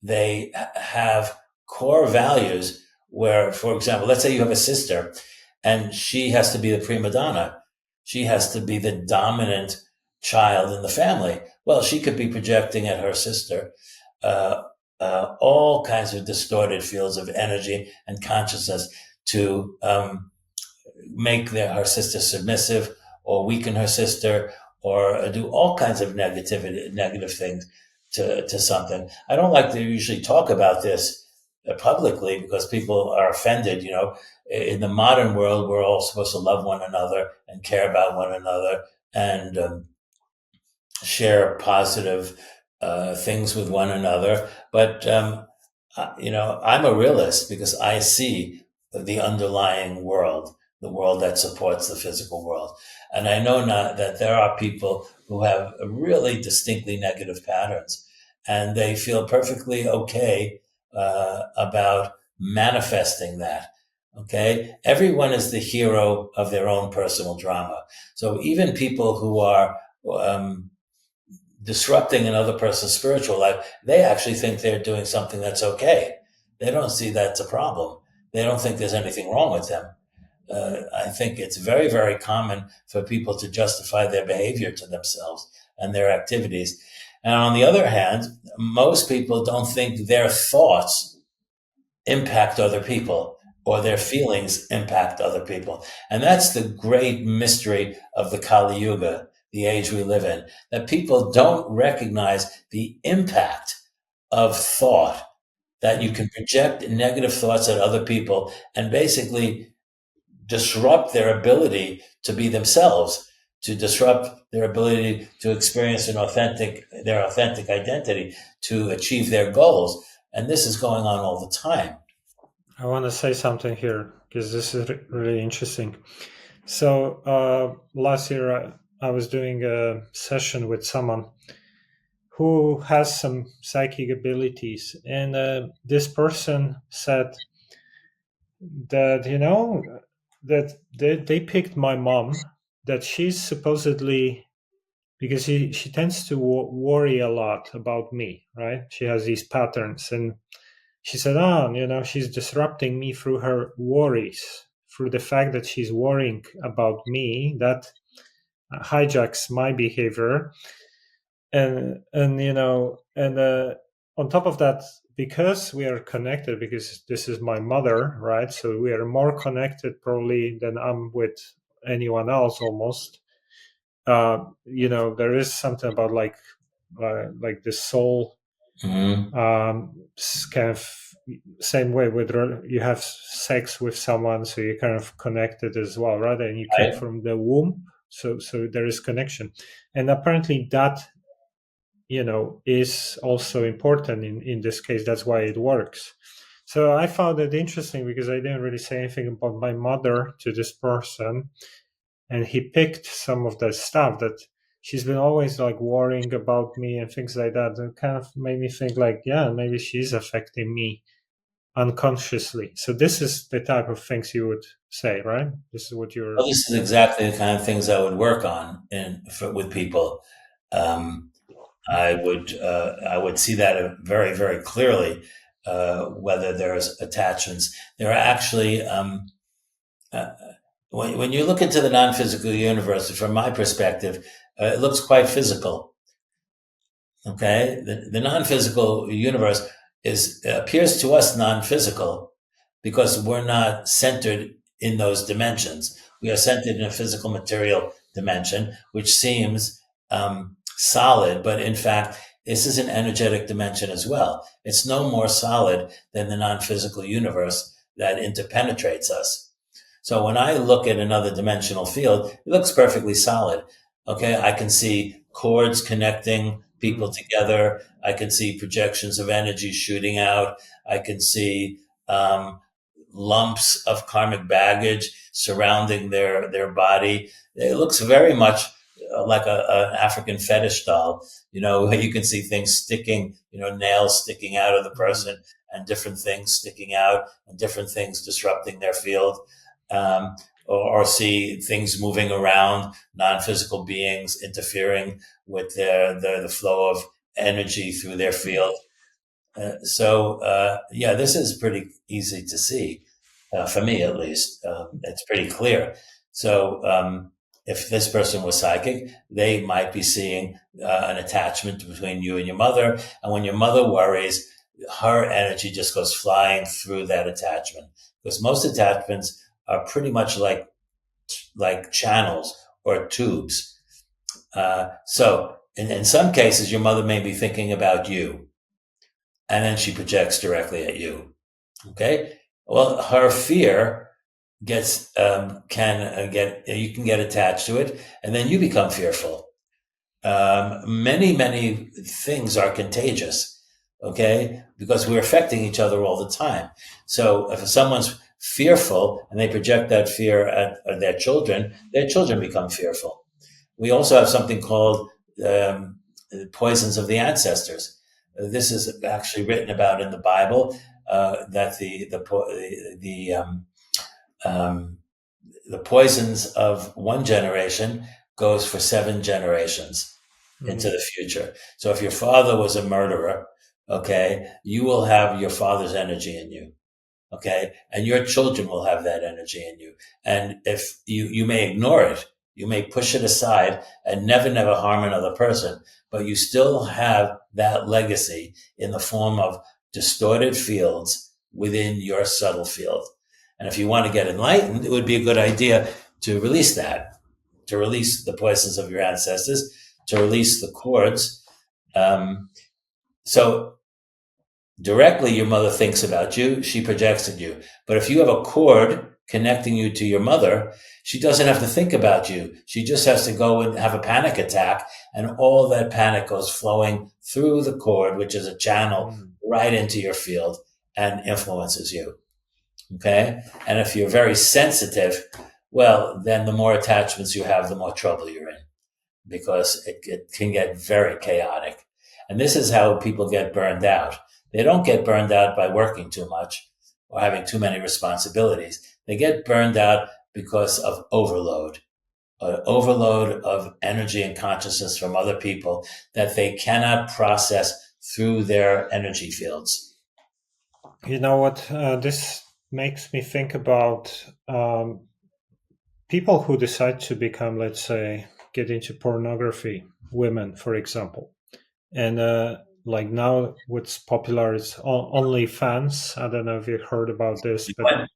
they have core values where, for example, let's say you have a sister, and she has to be the prima donna. She has to be the dominant child in the family. Well, she could be projecting at her sister uh, all kinds of distorted fields of energy and consciousness to make her sister submissive or weaken her sister or do all kinds of negative things to something. I don't like to usually talk about this publicly because people are offended. In the modern world, we're all supposed to love one another and care about one another and share positive things with one another. But I'm a realist because I see the underlying world, the world that supports the physical world, and I know now that there are people who have really distinctly negative patterns, and they feel perfectly okay about manifesting that. Okay, everyone is the hero of their own personal drama. So even people who are um, disrupting another person's spiritual life, they actually think they're doing something that's okay. They don't see that's a problem. They don't think there's anything wrong with them. I think it's very, very common for people to justify their behavior to themselves and their activities. And on the other hand, most people don't think their thoughts impact other people or their feelings impact other people. And that's the great mystery of the Kali Yuga, the age we live in, that people don't recognize the impact of thought, that you can project negative thoughts at other people and basically disrupt their ability to be themselves, to disrupt their ability to experience their authentic identity, to achieve their goals. And this is going on all the time. I want to say something here because this is really interesting. So last year I was doing a session with someone who has some psychic abilities, and this person said that that they picked my mom, that she's supposedly, because she tends to worry a lot about me, right? She has these patterns, and she said, "Oh, she's disrupting me through her worries, through the fact that she's worrying about me, that hijacks my behavior." And on top of that, because we are connected, because this is my mother, right? So we are more connected probably than I'm with anyone else almost. There is something about like the soul, Mm-hmm. kind of same way with you have sex with someone, so you're kind of connected as well, right? And you came Right? from the womb, so there is connection, and apparently that is also important in this case. That's why it works. So I found it interesting because I didn't really say anything about my mother to this person, and he picked some of that stuff that she's been always like worrying about me and things like that, and kind of made me think like, yeah, maybe she's affecting me unconsciously. So this is the type of things you would say, right? This is what you're. Well, this is exactly the kind of things I would work on with people. Um, I would see that very, very clearly. whether there's attachments. There are actually, uh, when you look into the non-physical universe, from my perspective, it looks quite physical. Okay, the non-physical universe appears to us non-physical because we're not centered in those dimensions. We are centered in a physical material dimension, which seems solid, but in fact, this is an energetic dimension as well. It's no more solid than the non-physical universe that interpenetrates us. So when I look at another dimensional field, it looks perfectly solid. Okay, I can see cords connecting people together. I can see projections of energy shooting out. I can see lumps of karmic baggage surrounding their body. It looks very much like an African fetish doll. Where you can see things sticking, nails sticking out of the person, and different things sticking out, and different things disrupting their field. Or see things moving around, non-physical beings interfering with the flow of energy through their field. Yeah, this is pretty easy to see, for me at least. It's pretty clear. So if this person was psychic, they might be seeing an attachment between you and your mother. And when your mother worries, her energy just goes flying through that attachment. Because most attachments are pretty much like channels or tubes. So in some cases, your mother may be thinking about you, and then she projects directly at you. Okay. Well, her fear gets can get you can get attached to it, and then you become fearful. Many things are contagious. Okay, because we're affecting each other all the time. So if someone's fearful and they project that fear at their children become fearful. We also have something called poisons of the ancestors. This is actually written about in the Bible, that the poisons of one generation goes for 7 generations into the future. So if your father was a murderer, okay, you will have your father's energy in you. Okay. And your children will have that energy in you. And if you may ignore it, you may push it aside and never harm another person, but you still have that legacy in the form of distorted fields within your subtle field. And if you want to get enlightened, it would be a good idea to release that, to release the poisons of your ancestors, to release the cords. So directly, your mother thinks about you. She projects at you. But if you have a cord connecting you to your mother, she doesn't have to think about you. She just has to go and have a panic attack. And all that panic goes flowing through the cord, which is a channel right into your field and influences you. Okay. And if you're very sensitive, well, then the more attachments you have, the more trouble you're in, because it can get very chaotic. And this is how people get burned out. They don't get burned out by working too much or having too many responsibilities. They get burned out because of overload, overload of energy and consciousness from other people that they cannot process through their energy fields. You know what? This makes me think about people who decide to become, let's say, get into pornography, women, for example. And like now what's popular is OnlyFans. I don't know if you heard about this, but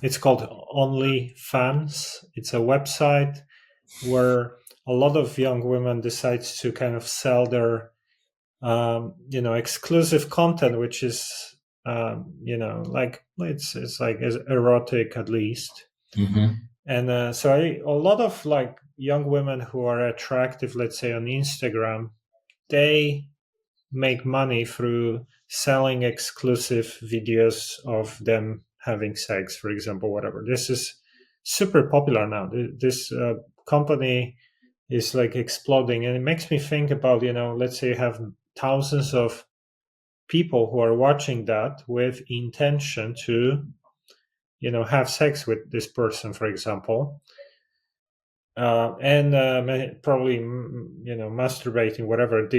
it's called OnlyFans. It's a website where a lot of young women decide to kind of sell their exclusive content, which is like it's like erotic at least. And so a lot of like young women who are attractive, let's say on Instagram, they make money through selling exclusive videos of them having sex, for example, whatever. This is super popular now. This company is like exploding, and it makes me think about, let's say you have thousands of people who are watching that with intention to, have sex with this person, for example. And probably, masturbating, whatever.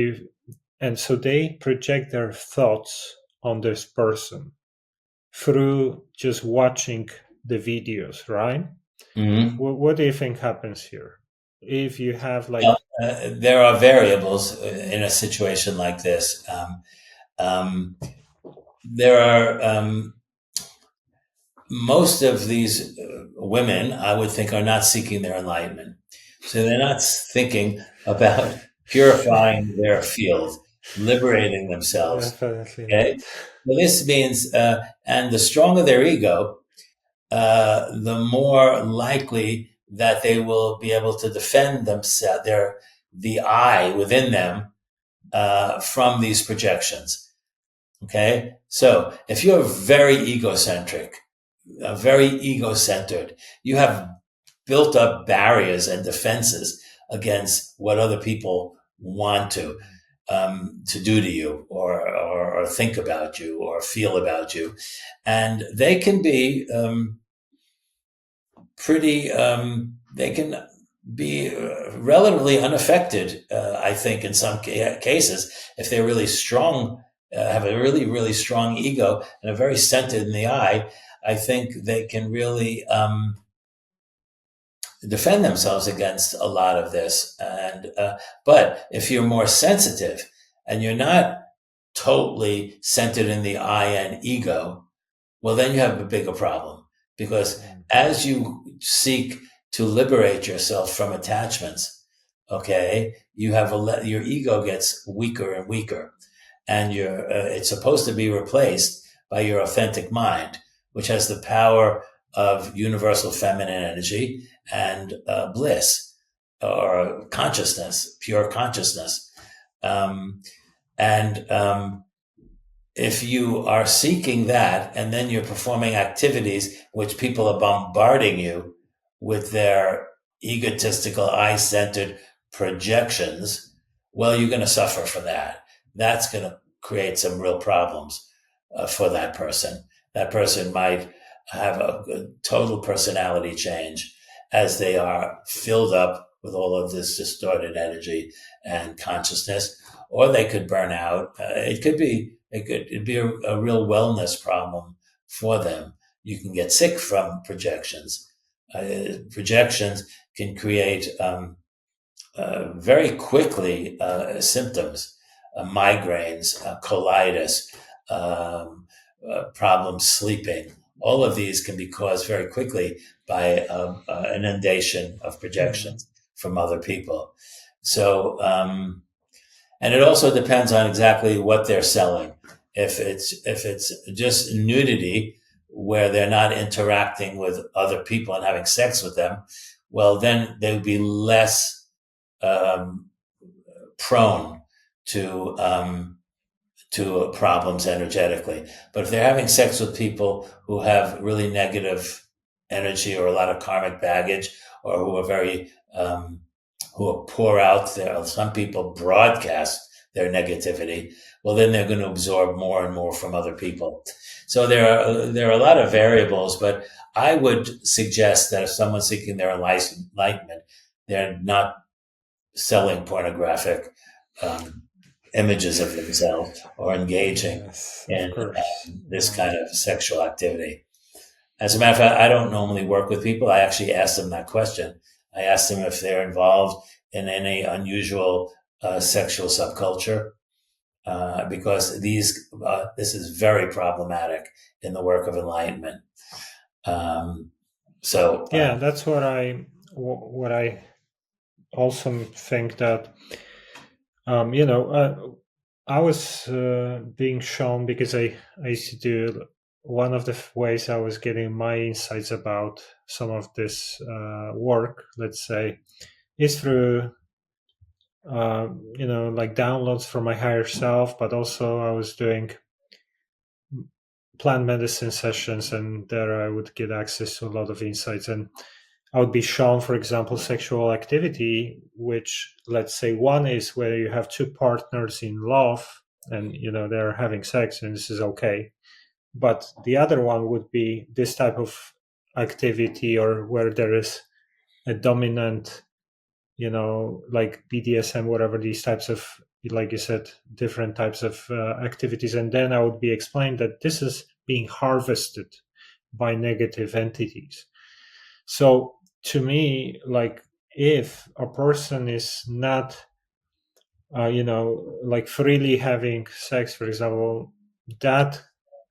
And so they project their thoughts on this person through just watching the videos, right? Mhm. What do you think happens here? If you have Well, like, there are variables in a situation like this. Um, there are most of these women, I would think, are not seeking their enlightenment. So they're not thinking about purifying their field, liberating themselves. definitely Okay. not. Well, this means, and the stronger their ego, the more likely that they will be able to defend themselves, the I within them, from these projections. Okay. So if you're very egocentric, very ego-centered, you have built up barriers and defenses against what other people want to do to you, or think about you, or feel about you, and they can be pretty. They can be relatively unaffected. I think in some cases, if they're really strong, have a really strong ego and are very centered in the eye, I think they can really defend themselves against a lot of this. And but if you're more sensitive and you're not totally centered in the I and ego, well, then you have a bigger problem, because as you seek to liberate yourself from attachments, okay, your ego gets weaker and weaker, and it's supposed to be replaced by your authentic mind, which has the power of universal feminine energy and bliss, or consciousness, pure consciousness. Um, and if you are seeking that, and then you're performing activities which people are bombarding you with their egotistical, I-centered projections, well, you're going to suffer for that. That's going to create some real problems for that person. That person might have a total personality change as they are filled up with all of this distorted energy and consciousness, or they could burn out. It'd be a real wellness problem for them. You can get sick from projections. Projections can create very quickly symptoms, migraines, colitis, problems sleeping. All of these can be caused very quickly by an inundation of projections from other people. So, and it also depends on exactly what they're selling. If it's just nudity, where they're not interacting with other people and having sex with them, well, then they would be less um, prone to problems energetically. But if they're having sex with people who have really negative energy, or a lot of karmic baggage, or who are very who pour out their, some people broadcast their negativity, well, then they're going to absorb more and more from other people. So there are a lot of variables, but I would suggest that if someone's seeking their enlightenment, they're not selling pornographic um, images of themselves, or engaging Yes, of in course. this kind of sexual activity. As a matter of fact, I don't normally work with people. I actually ask them that question. I ask them if they're involved in any unusual sexual subculture, because this is very problematic in the work of enlightenment. Um, so, Yeah, that's what I also think that I was being shown, because I used to do one of the ways I was getting my insights about some of this work, let's say, is through like downloads from my higher self, but also I was doing plant medicine sessions, and there I would get access to a lot of insights, and I would be shown, for example, sexual activity, which, let's say, one is where you have two partners in love, and they're having sex, and this is okay. But the other one would be this type of activity, or where there is a dominant, like BDSM, whatever, these types of like you said, different types of activities, and then I would be explained that this is being harvested by negative entities. So to me, like, if a person is not like freely having sex, for example, that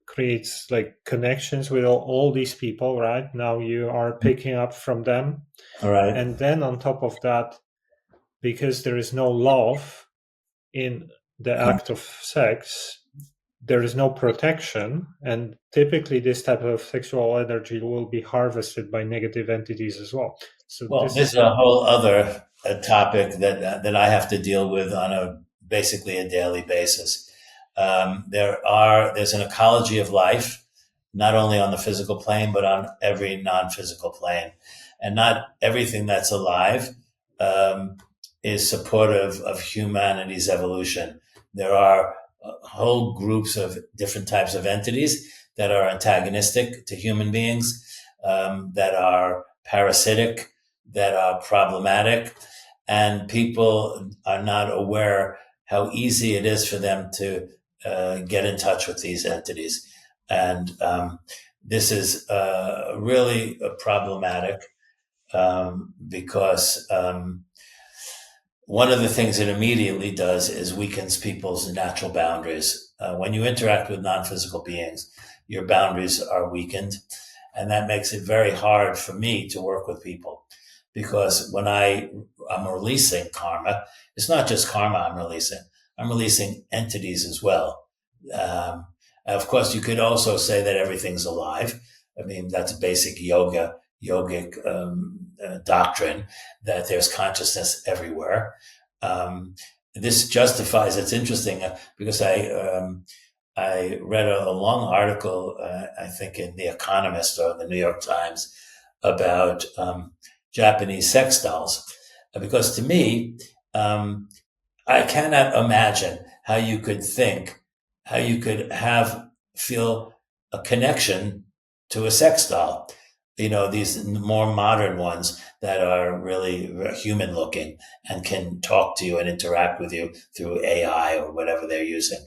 creates like connections with all these people, right? Now you are picking up from them. All right. And then on top of that, because there is no love in the act of sex, there is no protection. And typically, this type of sexual energy will be harvested by negative entities as well. So Well, this this is is a whole other topic that I have to deal with on a basically a daily basis. There's an ecology of life, not only on the physical plane but on every non-physical plane, and not everything that's alive um, is supportive of humanity's evolution. There are whole groups of different types of entities that are antagonistic to human beings, that are parasitic, that are problematic, and people are not aware how easy it is for them to get in touch with these entities. And this is really problematic because one of the things it immediately does is weakens people's natural boundaries. When you interact with non-physical beings, your boundaries are weakened, and that makes it very hard for me to work with people, because when I'm releasing karma, it's not just karma I'm releasing entities as well. Um, of course, you could also say that everything's alive. I mean, that's a basic yogic doctrine, that there's consciousness everywhere. This justifies. It's interesting because I read a long article, I think in The Economist or the New York Times, about Japanese sex dolls. Because to me, I cannot imagine how you could feel a connection to a sex doll. These more modern ones that are really human looking and can talk to you and interact with you through AI or whatever they're using.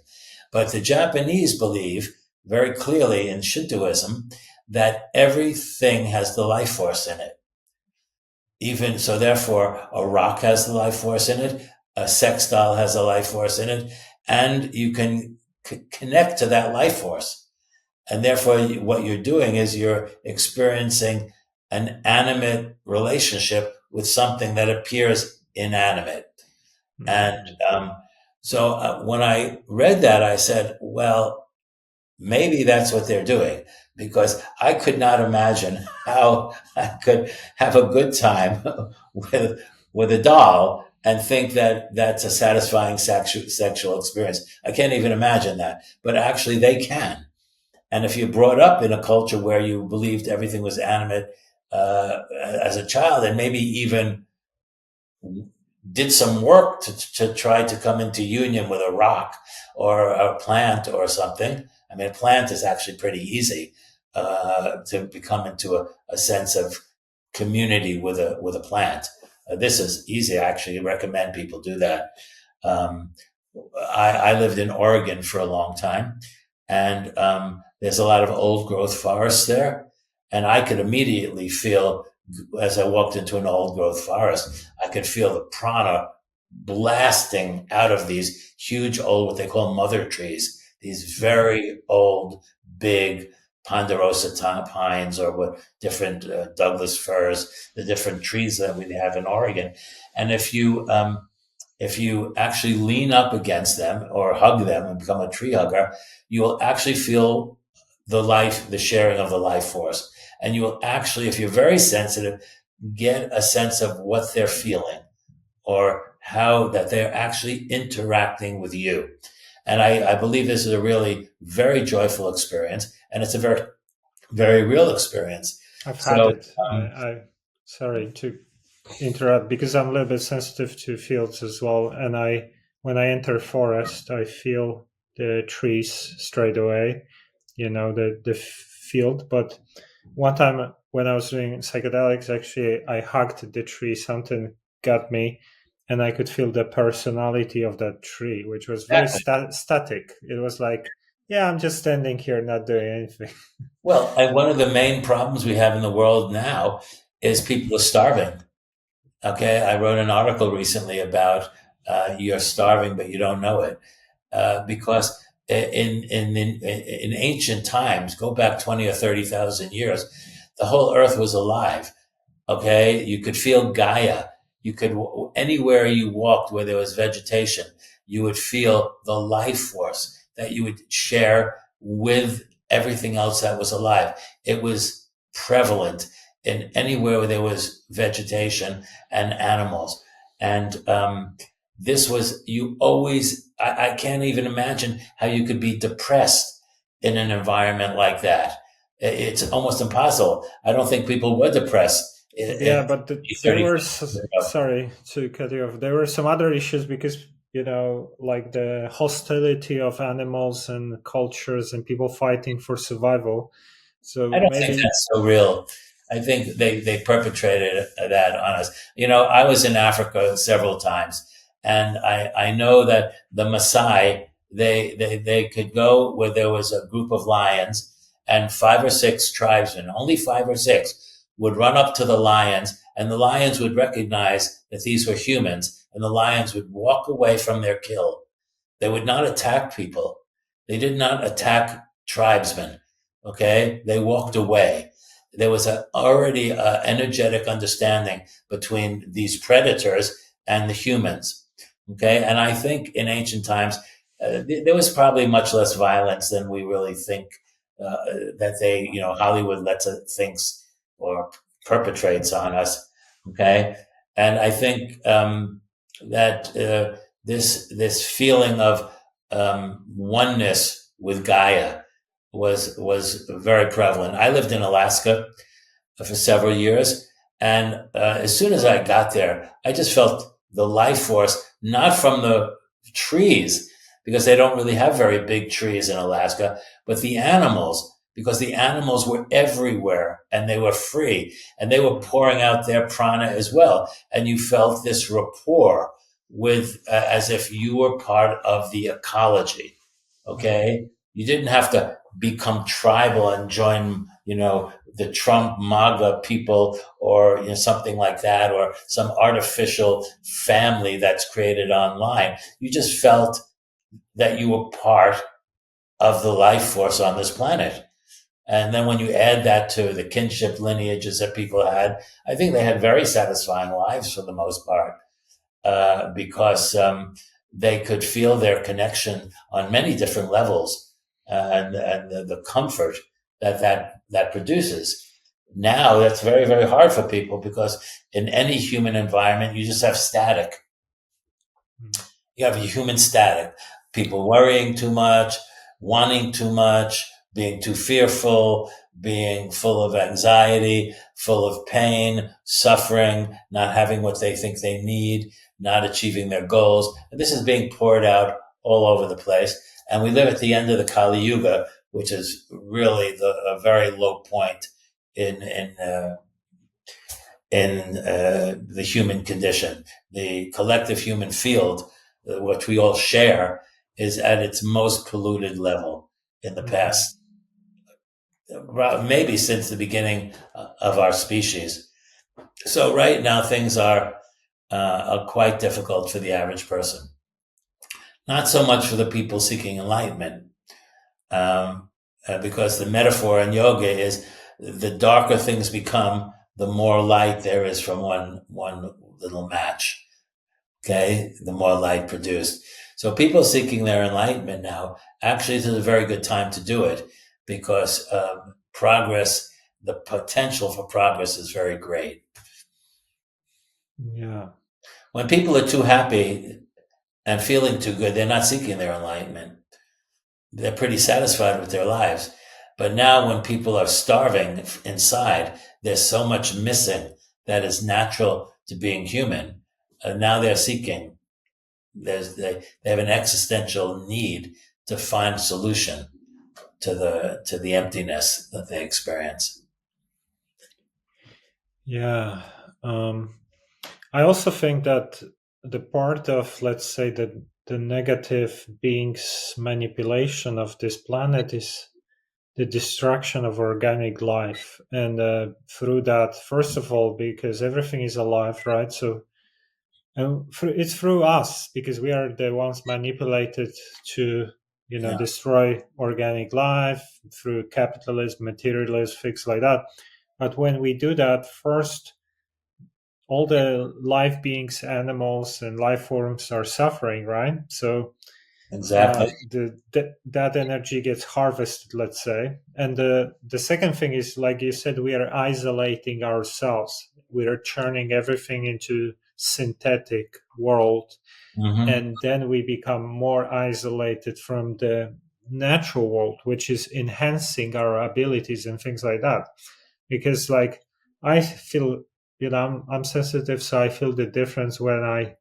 But the Japanese believe very clearly in Shintoism that everything has the life force in it. Even so, therefore, a rock has the life force in it, a sex doll has a life force in it, and you can connect to that life force. And therefore, what you're doing is you're experiencing an animate relationship with something that appears inanimate. And so when I read that, I said, well, maybe that's what they're doing, because I could not imagine how I could have a good time with a doll and think that that's a satisfying sexual experience. I can't even imagine that, but actually they can. And if you're brought up in a culture where you believed everything was animate as a child, and maybe even did some work to try to come into union with a rock or a plant or something. I mean, a plant is actually pretty easy to become into a sense of community with a plant. This is easy. I actually recommend people do that. Um, I lived in Oregon for a long time, and there's a lot of old growth forests there. And I could immediately feel, as I walked into an old growth forest, I could feel the prana blasting out of these huge old, what they call mother trees, these very old, big ponderosa pines, or what different Douglas firs, the different trees that we have in Oregon. And if you actually lean up against them or hug them and become a tree hugger, you will actually feel the sharing of the life force. And you will actually, if you're very sensitive, get a sense of what they're feeling, or how that they're actually interacting with you. And I believe this is a really very joyful experience, and it's a very, very real experience. I've had So, it. I sorry to interrupt, because I'm a little bit sensitive to fields as well, and when I enter forest, I feel the trees straight away, the field. But one time when I was doing psychedelics, actually, I hugged the tree. Something got me, and I could feel the personality of that tree, which was very Exactly. static. It was like, yeah, I'm just standing here not doing anything. Well, and one of the main problems we have in the world now is people are starving. Okay, I wrote an article recently about you're starving, but you don't know it because in ancient times, go back 20 or 30,000 years, the whole Earth was alive. Okay, you could feel Gaia. You could anywhere you walked where there was vegetation, you would feel the life force that you would share with everything else that was alive. It was prevalent in anywhere where there was vegetation and animals. And this was, you always, I can't even imagine how you could be depressed in an environment like that. It's almost impossible. I don't think people were depressed Yeah, but there 30 were, ago. sorry to cut you off, there were some other issues because, like the hostility of animals and cultures and people fighting for survival. I So don't think maybe, that's so real. I think they perpetrated that on us. I was in Africa several times, and I know that the Maasai, they could go where there was a group of lions, and 5 or 6 tribesmen, only 5 or 6, would run up to the lions, and the lions would recognize that these were humans, and the lions would walk away from their kill. They would not attack people. They did not attack tribesmen. Okay, they walked away. There was already a energetic understanding between these predators and the humans. Okay, and I think in ancient times there was probably much less violence than we really think uh, that Hollywood thinks or perpetrates on us. Okay, and I think that this feeling of oneness with Gaia was very prevalent. I lived in Alaska for several years, and as soon as I got there, I just felt the life force, not from the trees, because they don't really have very big trees in Alaska, but the animals, because the animals were everywhere and they were free and they were pouring out their prana as well. And you felt this rapport with, as if you were part of the ecology. Okay. You didn't have to become tribal and join, the Trump MAGA people or something like that, or some artificial family that's created online. You just felt that you were part of the life force on this planet. And then when you add that to the kinship lineages that people had, I think they had very satisfying lives for the most part, because they could feel their connection on many different levels, and the comfort that produces. Now that's very, very hard for people because in any human environment, you just have static. You have a human static. People worrying too much, wanting too much, being too fearful, being full of anxiety, full of pain, suffering, not having what they think they need, not achieving their goals. And this is being poured out all over the place. And we live at the end of the Kali Yuga, which is really a very low point in in uh, in the human condition. The collective human field, which we all share, is at its most polluted level in the past, maybe since the beginning of our species. So right now things are quite difficult for the average person. Not so much for the people seeking enlightenment, because the metaphor in yoga is the darker things become, the more light there is from one little match. Okay, the more light produced. So people seeking their enlightenment now, actually, this is a very good time to do it because progress, the potential for progress is very great. yeah. When people are too happy and feeling too good, they're not seeking their enlightenment. They're pretty satisfied with their lives. But now, when people are starving inside, there's so much missing that is natural to being human. And now they're seeking. They have an existential need to find a solution to the emptiness that they experience. Yeah. I also think that the part of, let's say, the negative beings manipulation of this planet is the destruction of organic life, and through that, first of all, because everything is alive, right? So it's through us, because we are the ones manipulated to, Yeah, destroy organic life through capitalism, materialism, things like that. But when we do that, first, all the life beings, animals, and life forms are suffering, right? So exactly. that energy gets harvested, let's say. And the second thing is, like you said, we are isolating ourselves. We are turning everything into synthetic world, Hmm. and then we become more isolated from the natural world, which is enhancing our abilities and things like that. Because, like, I feel, I'm sensitive, so I feel the difference when I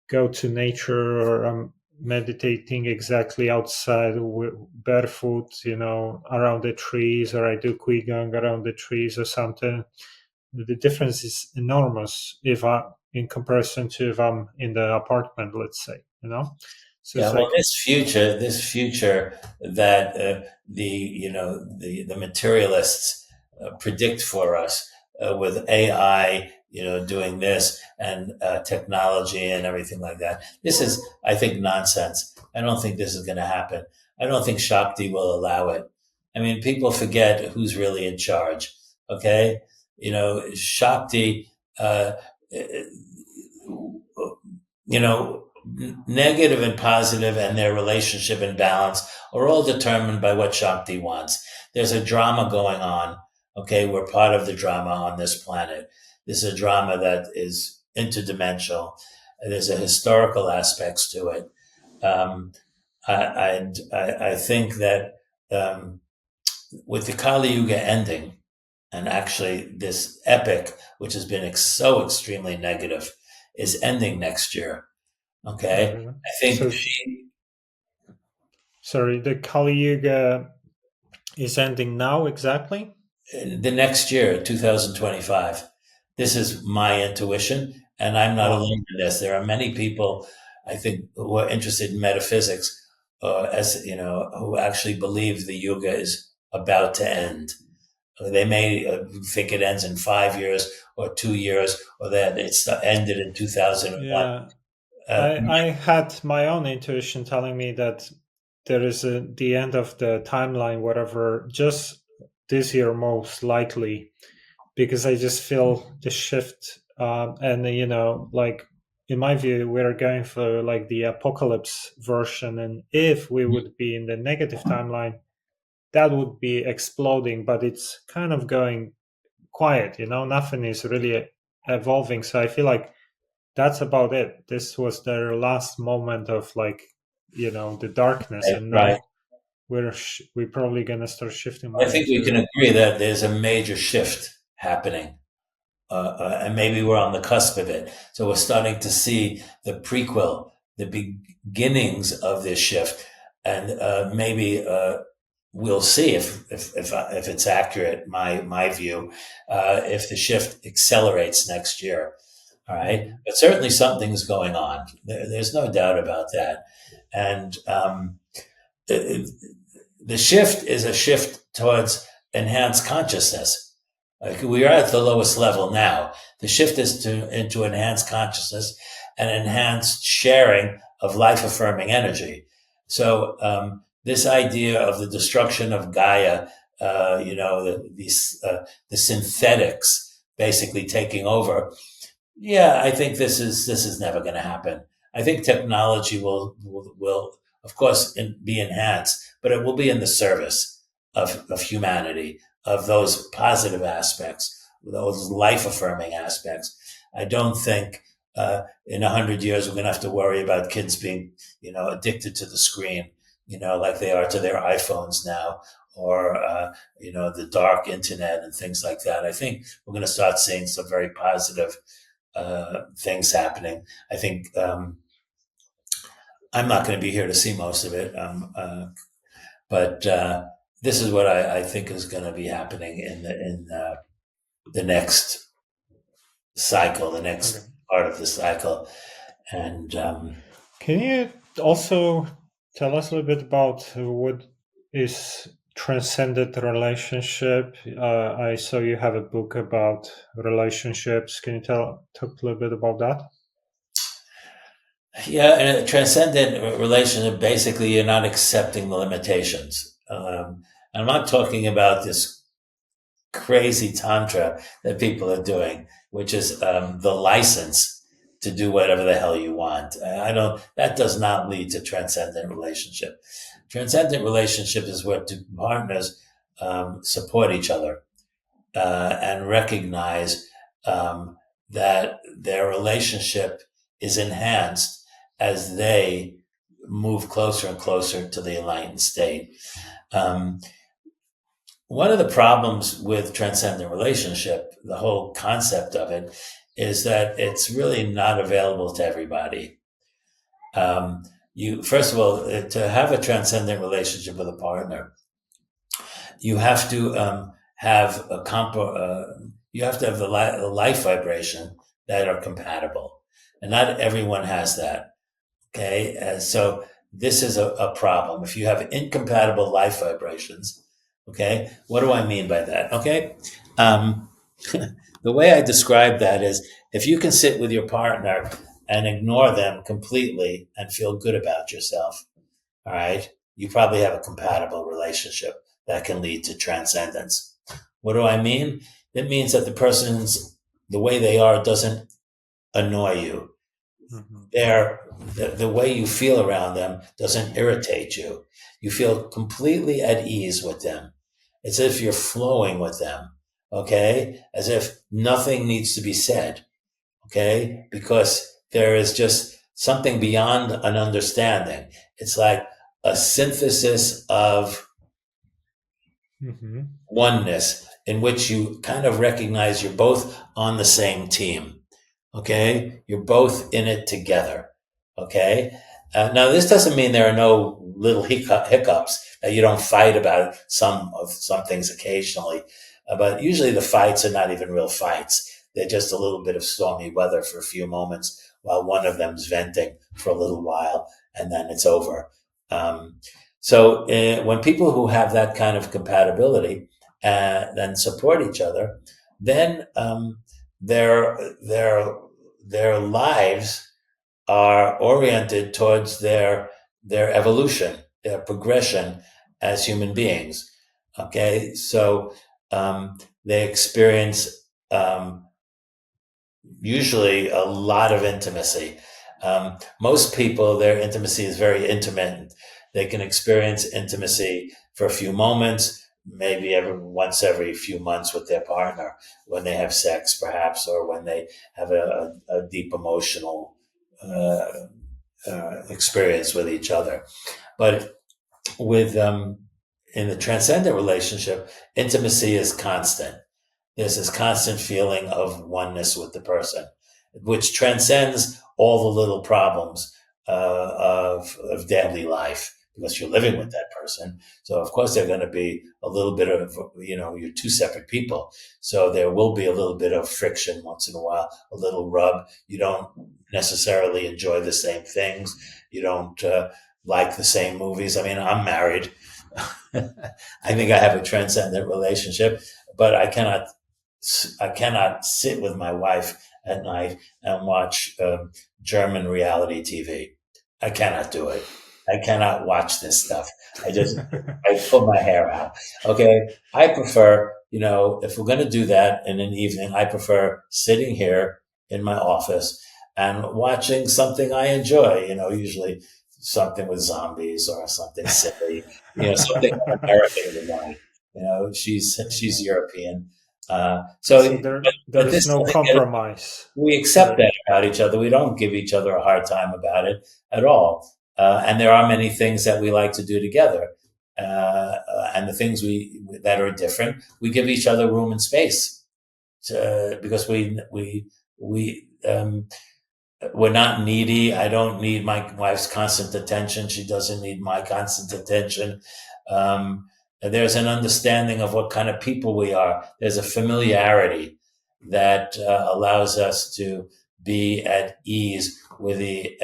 go to nature, or I'm meditating exactly outside barefoot, around the trees, or I do qigong around the trees or something. The difference is enormous if I, in comparison to if I'm in the apartment, let's say, So Yeah, it's well, like, this future that the materialists predict for us with AI, doing this and technology and everything like that. This is, I think, nonsense. I don't think this is going to happen. I don't think Shakti will allow it. I mean, people forget who's really in charge. Okay, Shakti. You know, Negative and positive and their relationship and balance are all determined by what Shakti wants. There's a drama going on. Okay, we're part of the drama on this planet. This is a drama that is interdimensional. There's a historical aspects to it. Um, I think that with the Kali Yuga ending, and actually this epic, which has been so extremely negative, is ending next year. Okay. okay. I So think she, sorry, the Kali Yuga is ending now, exactly. the next year, 2025, this is my intuition, and I'm not Wow. alone in this. There are many people, I think, who are interested in metaphysics, as you know, who actually believe the yuga is about to end. They may think it ends in 5 years or 2 years, or that it's ended in 2001. Yeah, Uh, I had my own intuition telling me that there is the end of the timeline, whatever, just this year, most likely, because I just feel the shift. And, like, in my view, we're going for like the apocalypse version. And if we would be in the negative timeline, that would be exploding, but it's kind of going quiet, nothing is really evolving. So I feel like that's about it. This was their last moment of, like, the darkness, right, and right. now we're probably gonna start shifting I more think we can into. agree that there's a major shift happening, and maybe we're on the cusp of it. So we're starting to see the prequel, the beginnings of this shift, and maybe we'll see if it's accurate. My view, if the shift accelerates next year. All right, Mhm. but certainly something's going on. There's no doubt about that, and it, the shift is a shift towards enhanced consciousness. Like, we are at the lowest level now. The shift is into enhanced consciousness and enhanced sharing of life affirming energy. So this idea of the destruction of Gaia, the synthetics basically taking over. Yeah, I think this is never going to happen. I think technology will of course be enhanced, but it will be in the service of humanity, of those positive aspects, those life affirming aspects. I don't think in 100 years we're going to have to worry about kids being, addicted to the screen, like they are to their iPhones now, or the dark internet and things like that. I think we're going to start seeing some very positive things happening. I think I'm not going to be here to see most of it, but this is what I think is going to be happening in the next cycle, the Okay. next part of the cycle. And Can you also tell us a little bit about what is transcendent relationship? I saw you have a book about relationships. Can you talk a little bit about that? yeah, in a transcendent relationship, basically, you're not accepting the limitations. And I'm not talking about this crazy tantra that people are doing, which is the license to do whatever the hell you want. I don't. That does not lead to transcendent relationship. Transcendent relationship is where two partners support each other and recognize um, that their relationship is enhanced as they move closer and closer to the enlightened state. Um, One of the problems with transcendent relationship, the whole concept of it, is that it's really not available to everybody. You first of all, to have a transcendent relationship with a partner, you have to have a you have to have the life vibration that are compatible, and not everyone has that. Okay, so this is a problem. If you have incompatible life vibrations, okay, what do I mean by that? Okay, um, the way I describe that is if you can sit with your partner and ignore them completely and feel good about yourself, all right, you probably have a compatible relationship that can lead to transcendence. What do I mean? It means that the way they are doesn't annoy you. Mhm. The way you feel around them doesn't irritate you. You feel completely at ease with them. It's as if you're flowing with them, okay? As if nothing needs to be said, okay? Because there is just something beyond an understanding. It's like a synthesis of Mhm. oneness in which you kind of recognize you're both on the same team. Okay. You're both in it together. Okay. Now, this doesn't mean there are no little hiccups that you don't fight about some things occasionally, but usually the fights are not even real fights. They're just a little bit of stormy weather for a few moments while one of them's venting for a little while, and then it's over. Um, when people who have that kind of compatibility then support each other, then their their lives are oriented towards their evolution, their progression as human beings. Okay, so they experience um, usually a lot of intimacy. Most people, their intimacy is very intermittent. They can experience intimacy for a few moments, maybe once every few months with their partner when they have sex, perhaps, or when they have a deep emotional experience with each other. But with in the transcendent relationship, intimacy is constant. There's this constant feeling of oneness with the person, which transcends all the little problems of daily life because you're living with Mhm. that person. So of course they're going to be a little bit of, you're two separate people. So there will be a little bit of friction once in a while, a little rub. You don't necessarily enjoy the same things. You don't like the same movies. I mean, I'm married. I think I have a transcendent relationship, but I cannot sit with my wife at night and watch German reality TV. I cannot do it. I cannot watch this stuff. I pull my hair out. Okay. I prefer, if we're going to do that in an evening, I prefer sitting here in my office and watching something I enjoy, usually something with zombies or something silly, something American would like. She's Okay. European. So But there is this no compromise. we accept There. that about each other. We don't give each other a hard time about it at all. And there are many things that we like to do together. And the things that are different, we give each other room and space because we're not needy. I don't need my wife's constant attention. She doesn't need my constant attention. There's an understanding of what kind of people we are. There's a familiarity that allows us to be at ease with the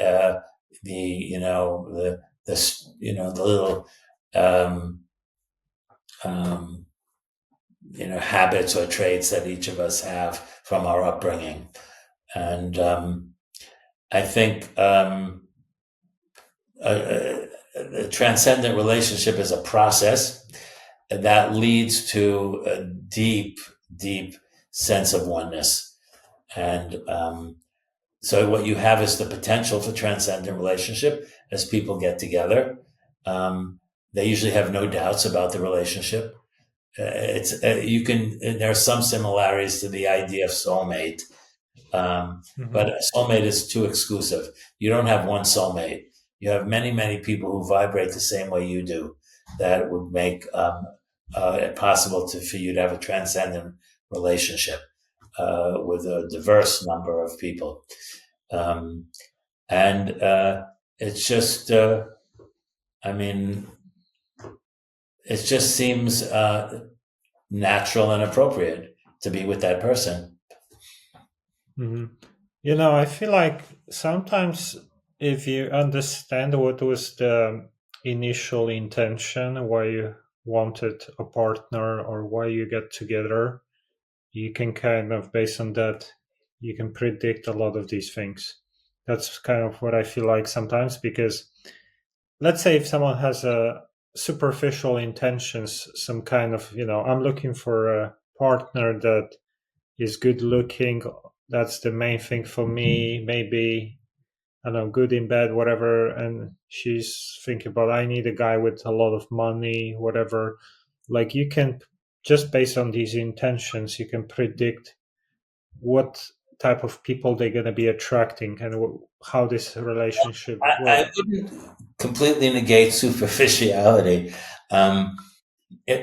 little um, um, habits or traits that each of us have from our upbringing. And I think the transcendent relationship is a process that leads to a deep, deep sense of oneness. And so what you have is the potential for transcendent relationship as people get together. They usually have no doubts about the relationship. There are some similarities to the idea of soulmate, but a soulmate is too exclusive. You don't have one soulmate. You have many, many people who vibrate the same way you do. That would make it possible for you to have a transcendent relationship with a diverse number of people. And it's just, I mean, it just seems natural and appropriate to be with that person. I feel like sometimes if you understand what was the initial intention, why you wanted a partner or why you get together, you can kind of, based on that, you can predict a lot of these things. That's kind of what I feel like sometimes, because let's say if someone has a superficial intentions, some kind of, I'm looking for a partner that is good looking. That's the main thing for me. Maybe, I don't know, good in bed, whatever. And she's thinking about, I need a guy with a lot of money, whatever. Like, you can, just based on these intentions, you can predict what type of people they're going to be attracting and how this relationship I works. wouldn't completely negate superficiality. Um,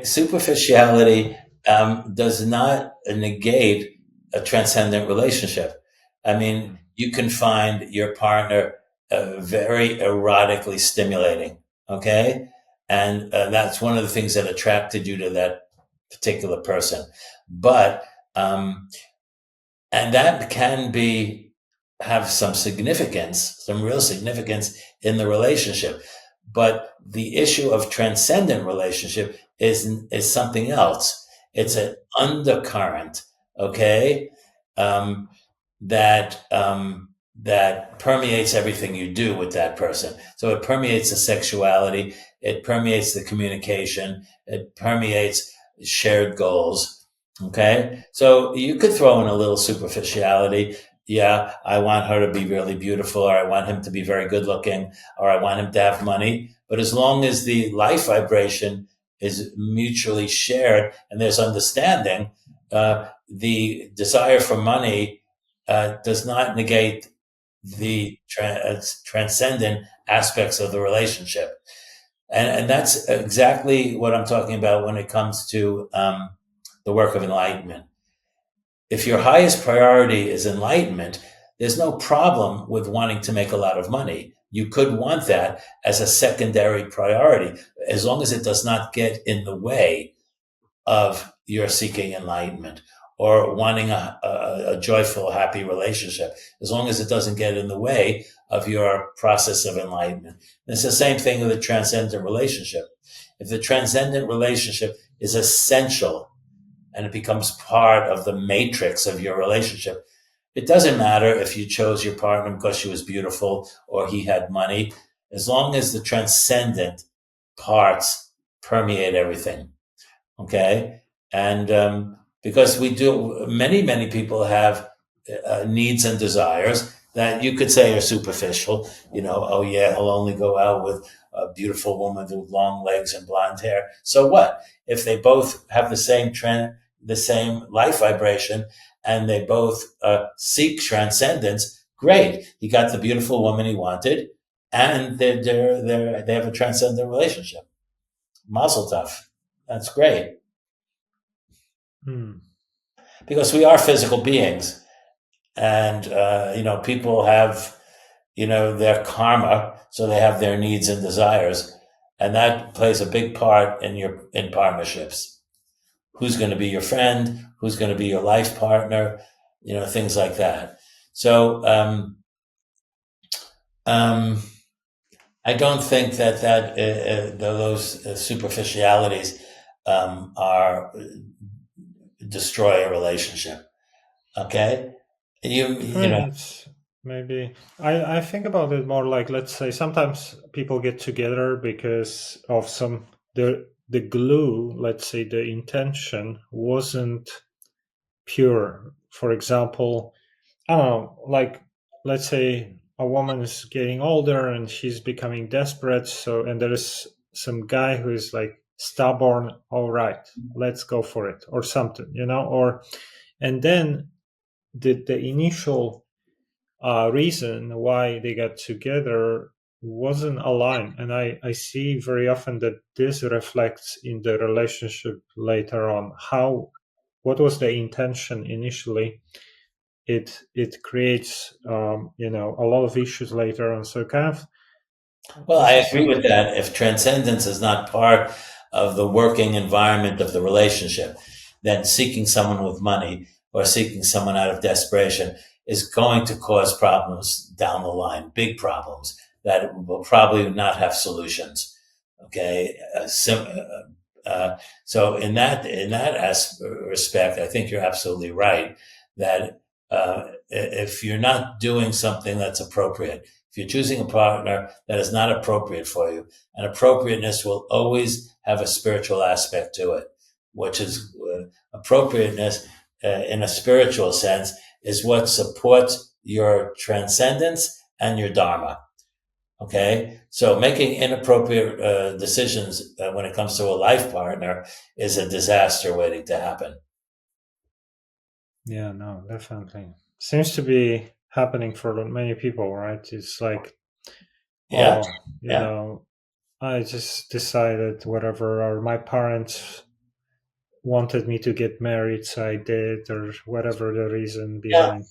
Superficiality does not negate a transcendent relationship. I mean, you can find your partner very erotically stimulating, okay? And that's one of the things that attracted you to that particular person. But, and that can have some significance, some real significance in the relationship. But the issue of transcendent relationship is something else. It's an undercurrent, okay, um, that permeates everything you do with that person. So it permeates the sexuality, it permeates the communication, it permeates shared goals. Okay, so you could throw in a little superficiality. Yeah, I want her to be really beautiful, or I want him to be very good looking, or I want him to have money. But as long as the life vibration is mutually shared and there's understanding, the desire for money does not negate the transcendent aspects of the relationship. And that's exactly what I'm talking about when it comes to the work of enlightenment. If your highest priority is enlightenment, there's no problem with wanting to make a lot of money. You could want that as a secondary priority, as long as it does not get in the way of your seeking enlightenment or wanting a joyful, happy relationship, as long as it doesn't get in the way of your process of enlightenment. And it's the same thing with a transcendent relationship. If the transcendent relationship is essential and it becomes part of the matrix of your relationship, it doesn't matter if you chose your partner because she was beautiful or he had money, as long as the transcendent parts permeate everything. Okay. And because many people have needs and desires that you could say are superficial. Oh yeah, he'll only go out with a beautiful woman with long legs and blonde hair. So what? If they both have the same trend, the same life vibration, and they both seek transcendence, great. He got the beautiful woman he wanted, and they have a transcendent relationship. Mazel tov. That's great. Because we are physical beings, and people have their karma, so they have their needs and desires, and that plays a big part in partnerships. Who's going to be your friend? Who's going to be your life partner? Things like that. So Um, I don't think that those superficialities are destroy a relationship. Okay, you know. It's maybe I think about it more like, let's say sometimes people get together because of some the glue, let's say the intention wasn't pure. For example, I don't know, like let's say a woman is getting older and she's becoming desperate, so and there is some guy who is like stubborn, all right, let's go for it or something, or and then the initial reason why they got together wasn't aligned. And I see very often that this reflects in the relationship later on. What was the intention initially? It creates a lot of issues later on. So kind of Well, I this is agree with something. that. If transcendence is not part of the working environment of the relationship, then seeking someone with money or seeking someone out of desperation is going to cause problems down the line, big problems that will probably not have solutions. Okay, so in that respect, I think you're absolutely right that if you're not doing something that's appropriate, if you're choosing a partner that is not appropriate for you, and appropriateness will always have a spiritual aspect to it, which is appropriateness in a spiritual sense is what supports your transcendence and your dharma. Okay, so making inappropriate decisions when it comes to a life partner is a disaster waiting to happen. Yeah, no, definitely seems to be happening for many people, right? It's like, Yeah, oh, yeah. I just decided whatever, or my parents wanted me to get married, so I did, or whatever the reason Yeah. behind.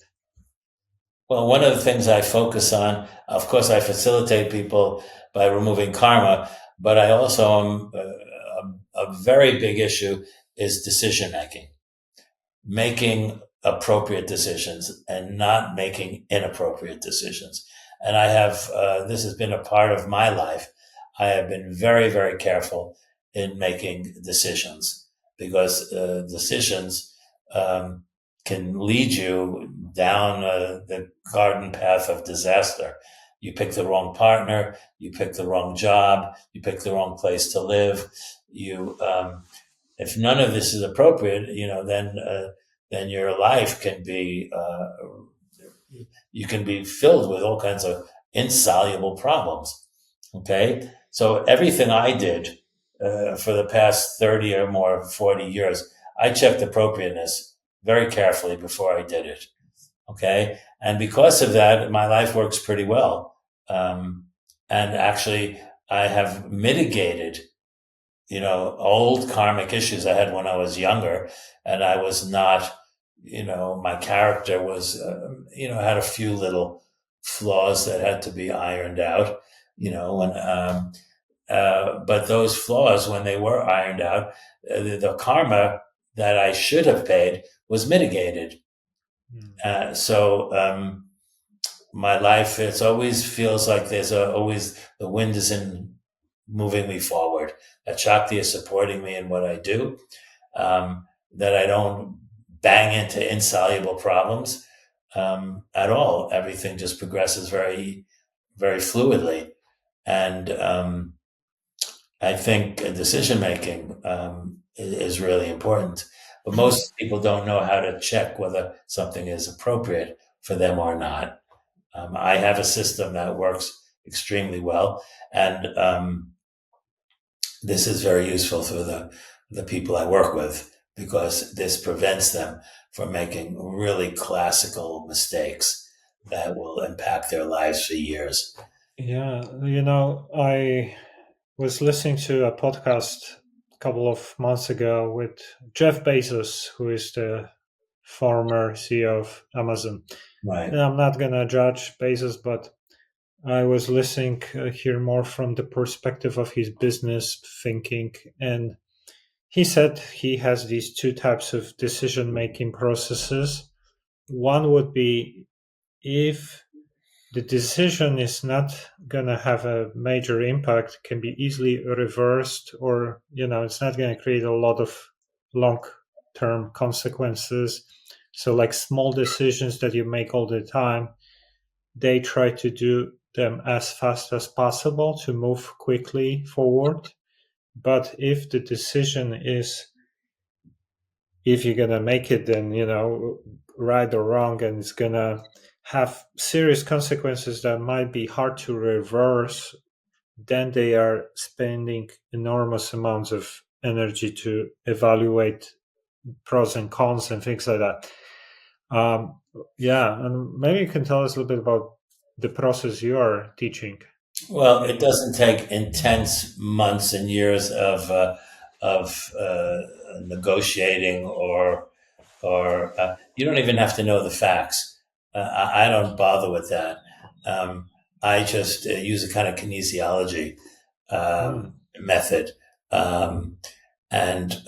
Well, one of the things I focus on, of course, I facilitate people by removing karma, but I also am a very big issue is decision making, making appropriate decisions and not making inappropriate decisions. And I have, this has been a part of my life. I have been very, very careful in making decisions because decisions um, can lead you down the garden path of disaster. You pick the wrong partner, you pick the wrong job, you pick the wrong place to live. If none of this is appropriate, then your life can be you can be filled with all kinds of insoluble problems. Okay, so everything I did for the past 30 or more 40 years, I checked appropriateness very carefully before I did it. Okay, and because of that, my life works pretty well. Um, and actually, I have mitigated old karmic issues I had when I was younger, and I was not, my character was, had a few little flaws that had to be ironed out, when, but those flaws, when they were ironed out, the karma that I should have paid was mitigated. Mm. So my life, it always feels like there's always the wind is in moving me forward. That Shakti is supporting me in what I do. That I don't bang into insoluble problems at all. Everything just progresses very, very fluidly, and I think decision making is really important. But most people don't know how to check whether something is appropriate for them or not. I have a system that works extremely well, and this is very useful for the people I work with because this prevents them from making really classical mistakes that will impact their lives for years. Yeah, I was listening to a podcast a couple of months ago with Jeff Bezos, who is the former CEO of Amazon. Right. And I'm not gonna judge Bezos, but I was listening here more from the perspective of his business thinking, and he said he has these two types of decision making processes. One would be if the decision is not going to have a major impact, can be easily reversed, or it's not going to create a lot of long term consequences. So like small decisions that you make all the time, they try to do them as fast as possible to move quickly forward. But if the decision is, if you're gonna make it, then right or wrong, and it's gonna have serious consequences that might be hard to reverse, then they are spending enormous amounts of energy to evaluate pros and cons and things like that. Yeah, and maybe you can tell us a little bit about the process you are teaching. Well, it doesn't take intense months and years of negotiating, or you don't even have to know the facts. I don't bother with that. I just use a kind of kinesiology Mm. method, and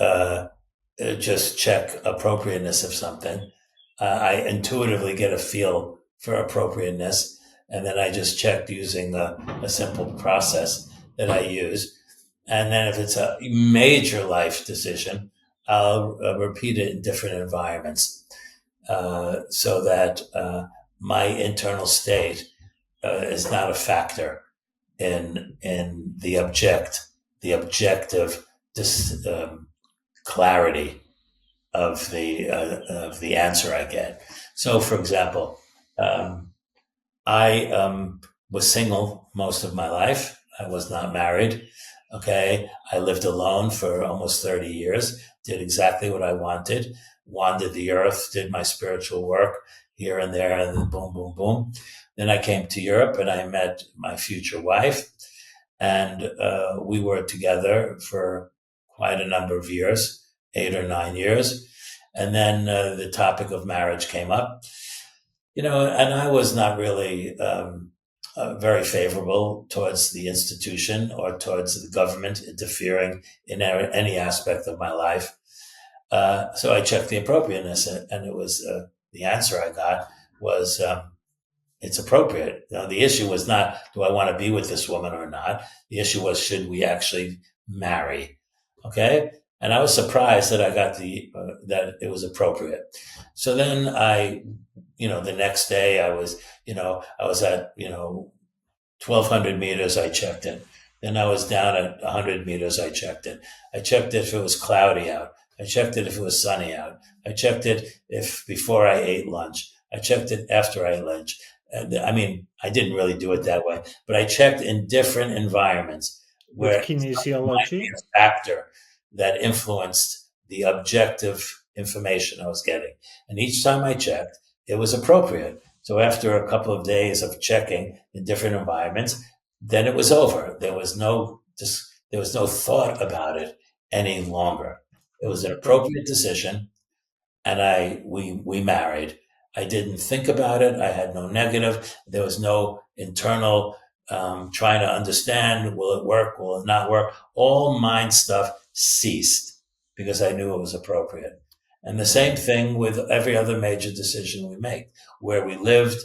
just check appropriateness of something. I intuitively get a feel for appropriateness, and then I just check using a simple process that I use. And then if it's a major life decision, I'll repeat it in different environments, so that my internal state is not a factor in the objective clarity of the answer I get. So, for example, I was single most of my life. I was not married. Okay, I lived alone for almost 30 years. Did exactly what I wanted. Wandered the earth. Did my spiritual work here and there, and then boom, boom, boom. Then I came to Europe and I met my future wife, and we were together for quite a number of years, 8 or 9 years. And then the topic of marriage came up, and I was not really very favorable towards the institution or towards the government interfering in any aspect of my life. So I checked the appropriateness, and it was the answer I got was it's appropriate. The issue was not, do I want to be with this woman or not? The issue was, should we actually marry? Okay. And I was surprised that I got that it was appropriate. So then the next day I was at, 1,200 meters, I checked in. Then I was down at 100 meters, I checked in. I checked if it was cloudy out. I checked it if it was sunny out. I checked it if before I ate lunch. I checked it after I ate lunch. I mean, I didn't really do it that way, but I checked in different environments With where it might be kinesiology. a factor that influenced the objective information I was getting. And each time I checked, it was appropriate. So after a couple of days of checking in different environments, then it was over. There was no thought about it any longer. It was an appropriate decision, and we married. I didn't think about it. I had no negative. There was no internal trying to understand, will it work, will it not work? All mind stuff ceased because I knew it was appropriate. And the same thing with every other major decision we make, where we lived,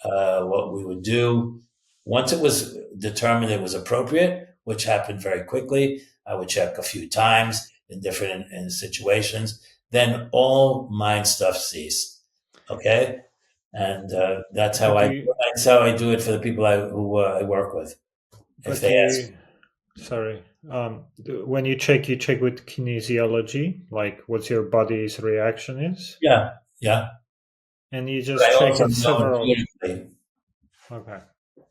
what we would do. Once it was determined it was appropriate, which happened very quickly, I would check a few times in different in situations. Then all mind stuff ceased. Okay, and But you, that's how I do it for the people who I work with. If but they ask, you, sorry. When you check with kinesiology, like what your body's reaction is, yeah, yeah, and you but just I check also it know several. intuitively. Okay.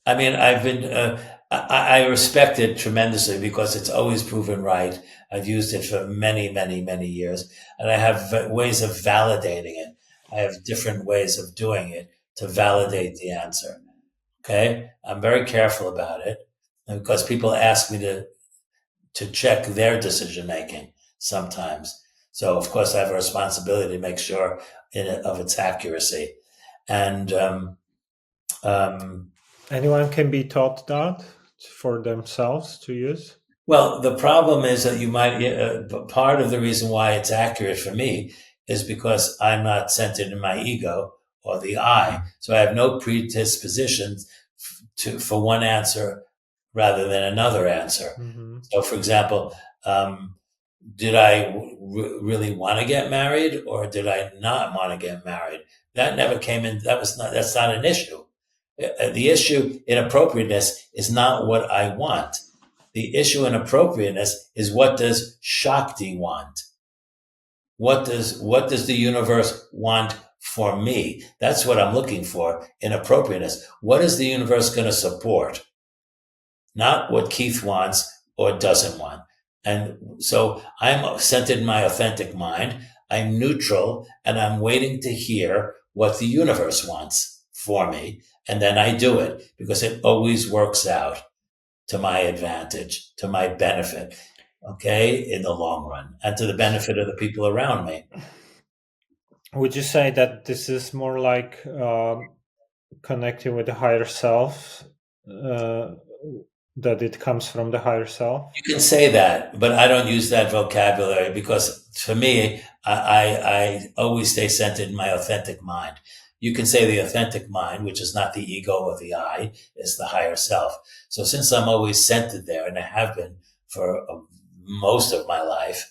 I mean, I've been, I respect it tremendously because it's always proven right. I've used it for many, many, many years, and I have ways of validating it. I have different ways of doing it to validate the answer. Okay. I'm very careful about it because people ask me to check their decision making sometimes. So of course I have a responsibility to make sure of its accuracy. And, um, Anyone can be taught that for themselves to use. Well, the problem is that part of the reason why it's accurate for me is because I'm not centered in my ego or the I. So I have no predispositions for one answer rather than another answer. Mm-hmm. So, for example, did I really want to get married, or did I not want to get married? That never came in. That's not an issue. The issue in appropriateness is not what I want. The issue in appropriateness is, what does Shakti want? What does the universe want for me? That's what I'm looking for in appropriateness. What is the universe going to support? Not what Keith wants or doesn't want. And so I'm centered in my authentic mind. I'm neutral, and I'm waiting to hear what the universe wants for me. And then I do it, because it always works out to my advantage, to my benefit, okay, in the long run, and to the benefit of the people around me. Would you say that this is more like connecting with the higher self, that it comes from the higher self? You can say that, but I don't use that vocabulary, because for me, I always stay centered in my authentic mind. You can say the authentic mind, which is not the ego or the I, is the higher self. So since I'm always centered there, and I have been for most of my life,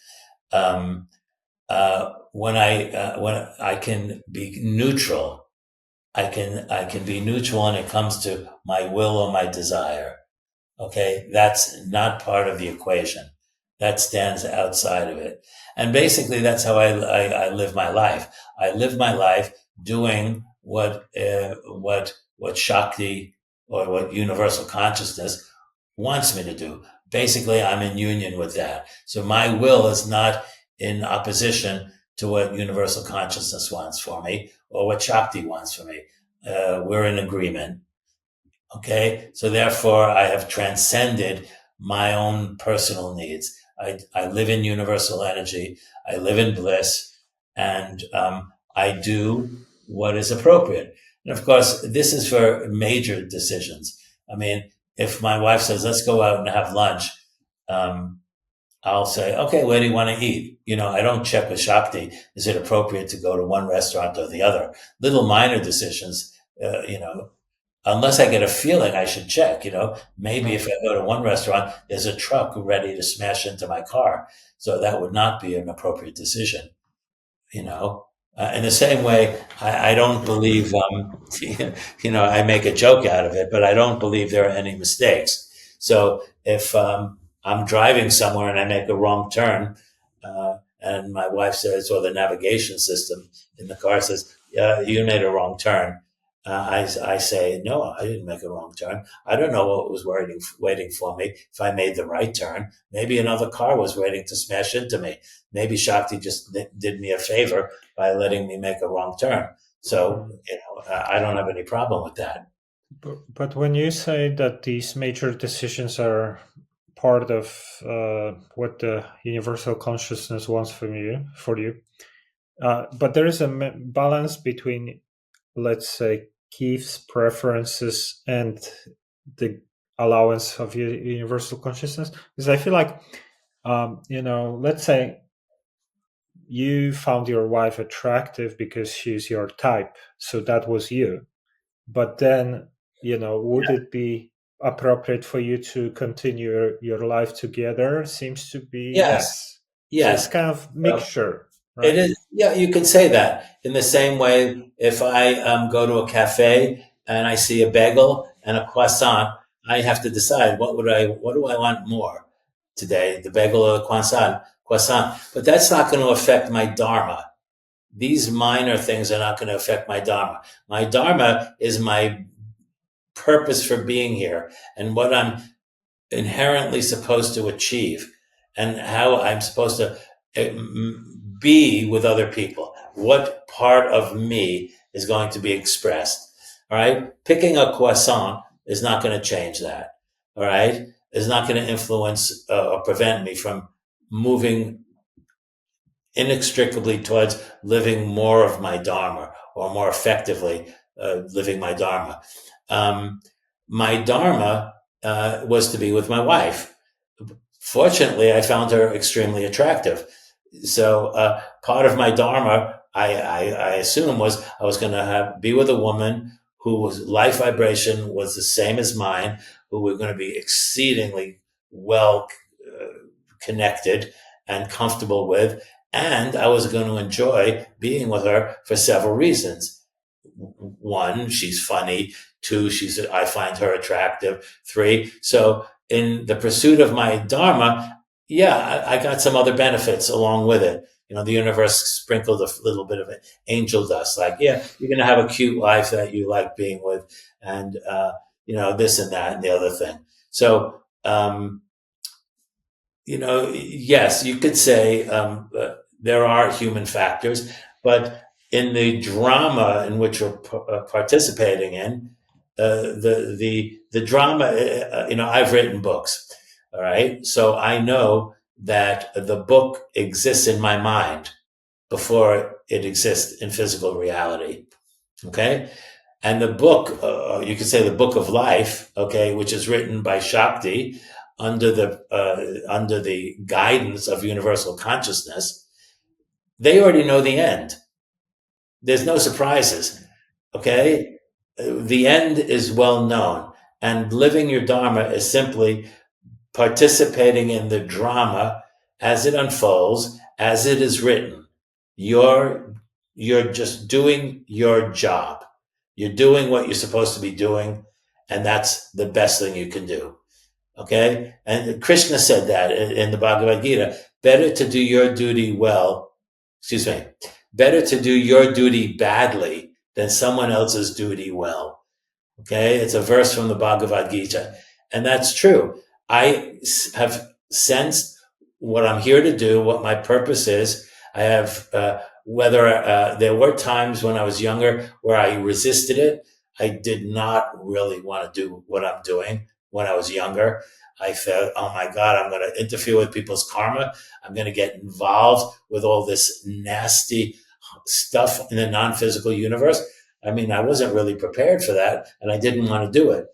when I can be neutral, I can be neutral when it comes to my will or my desire. Okay, that's not part of the equation. That stands outside of it. And basically, that's how I live my life. I live my life doing what Shakti, or what universal consciousness wants me to do. Basically, I'm in union with that. So my will is not in opposition to what universal consciousness wants for me, or what Shakti wants for me. We're in agreement. Okay. So therefore, I have transcended my own personal needs. I live in universal energy. I live in bliss, and I do what is appropriate. And of course, this is for major decisions. I mean, if my wife says, let's go out and have lunch, I'll say, okay, where do you want to eat? I don't check with Shakti. Is it appropriate to go to one restaurant or the other? Little minor decisions, unless I get a feeling, I should check. Maybe if I go to one restaurant, there's a truck ready to smash into my car. So that would not be an appropriate decision. In the same way, I don't believe, I make a joke out of it, but I don't believe there are any mistakes. So if I'm driving somewhere and I make a wrong turn, and my wife says, or the navigation system in the car says, yeah, you made a wrong turn. I say, no, I didn't make a wrong turn. I don't know what was waiting for me if I made the right turn. Maybe another car was waiting to smash into me. Maybe Shakti just did me a favor by letting me make a wrong turn. So, I don't have any problem with that. But when you say that these major decisions are part of what the universal consciousness wants for you, but there is a balance between, let's say, Keith's preferences and the allowance of universal consciousness. Because I feel like, let's say you found your wife attractive because she's your type, so that was you. But then, would it be appropriate for you to continue your life together? Seems to be yes. So it's kind of mixture. Right? It is, yeah, you can say that. In the same way, if I go to a cafe and I see a bagel and a croissant, I have to decide what do I want more today, the bagel or the croissant. But that's not going to affect my dharma. These minor things are not going to affect my dharma. My dharma is my purpose for being here, and what I'm inherently supposed to achieve, and how I'm supposed to be with other people. What part of me is going to be expressed? All right. Picking a croissant is not going to change that. All right. It's not going to influence or prevent me from moving inextricably towards living more of my dharma, or more effectively living my dharma. My dharma was to be with my wife. Fortunately, I found her extremely attractive. So part of my dharma I assume was I was going to be with a woman whose life vibration was the same as mine, who were going to be exceedingly well uh, connected and comfortable with, and I was going to enjoy being with her for several reasons. One, she's funny. Two, I find her attractive. Three, so in the pursuit of my dharma, yeah, I got some other benefits along with it. The universe sprinkled a little bit of angel dust. Like, yeah, you're going to have a cute wife that you like being with, and this and that and the other thing. So, yes, you could say there are human factors, but in the drama in which we're participating in, the drama, I've written books, all right, so I know that the book exists in my mind before it exists in physical reality. Okay, and the book, you could say the book of life, okay, which is written by Shakti under the guidance of universal consciousness. They already know the end. There's no surprises. Okay, the end is well known, and living your dharma is simply participating in the drama as it unfolds, as it is written. You're just doing your job. You're doing what you're supposed to be doing, and that's the best thing you can do. Okay? And Krishna said that in the Bhagavad Gita, better to do your duty well, excuse me, better to do your duty badly than someone else's duty well. Okay? It's a verse from the Bhagavad Gita. And that's true. I have sensed what I'm here to do, what my purpose is. I have, there were times when I was younger where I resisted it. I did not really want to do what I'm doing when I was younger. I felt, oh my God, I'm going to interfere with people's karma. I'm going to get involved with all this nasty stuff in the non-physical universe. I mean, I wasn't really prepared for that, and I didn't want to do it.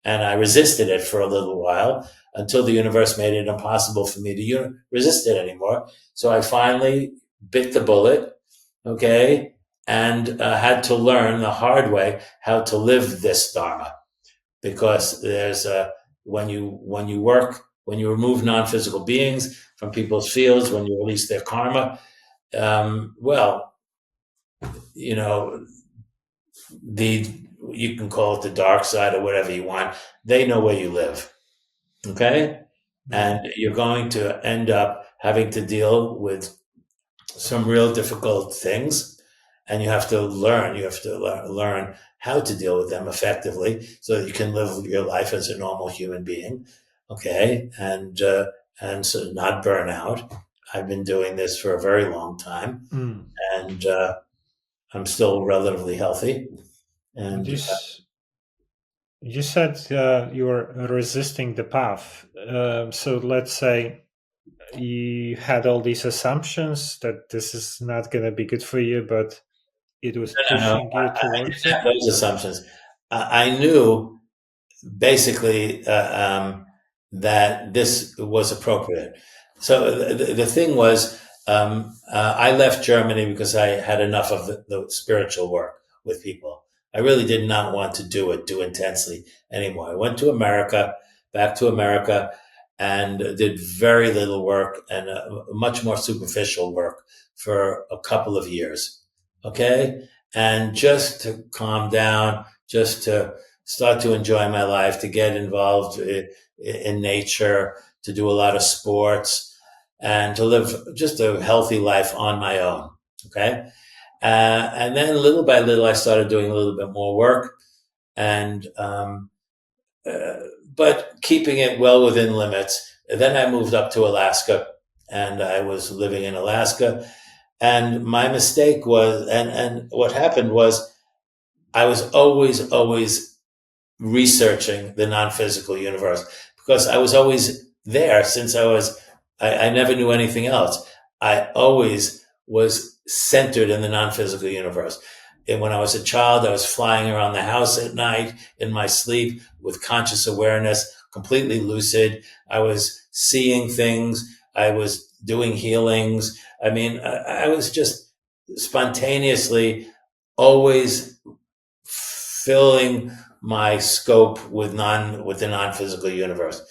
And I resisted it for a little while until the universe made it impossible for me to resist it anymore. So I finally bit the bullet, okay, and had to learn the hard way how to live this dharma. Because there's when you remove non-physical beings from people's fields, when you release their karma, well, you can call it the dark side or whatever you want. They know where you live, okay, and you're going to end up having to deal with some real difficult things, and you have to learn. You have to learn how to deal with them effectively, so that you can live your life as a normal human being, okay, and so not burn out. I've been doing this for a very long time, and I'm still relatively healthy. And you said you're resisting the path. So let's say you had all these assumptions that this is not going to be good for you, but it was pushing you towards it. Those assumptions. I knew basically that this was appropriate. So the thing was, I left Germany because I had enough of the spiritual work with people. I really did not want to do it too intensely anymore. I went to America, back to America, and did very little work and much more superficial work for a couple of years. Okay? And just to calm down, just to start to enjoy my life, to get involved in nature, to do a lot of sports, and to live just a healthy life on my own. Okay? And then little by little, I started doing a little bit more work, and but keeping it well within limits. And then I moved up to Alaska, and I was living in Alaska. And my mistake was, and what happened was, I was always researching the non-physical universe because I was always there since I never knew anything else. I always was centered in the non-physical universe. And when I was a child, I was flying around the house at night in my sleep with conscious awareness, completely lucid. I was seeing things. I was doing healings. I mean, I was just spontaneously always filling my scope with the non-physical universe.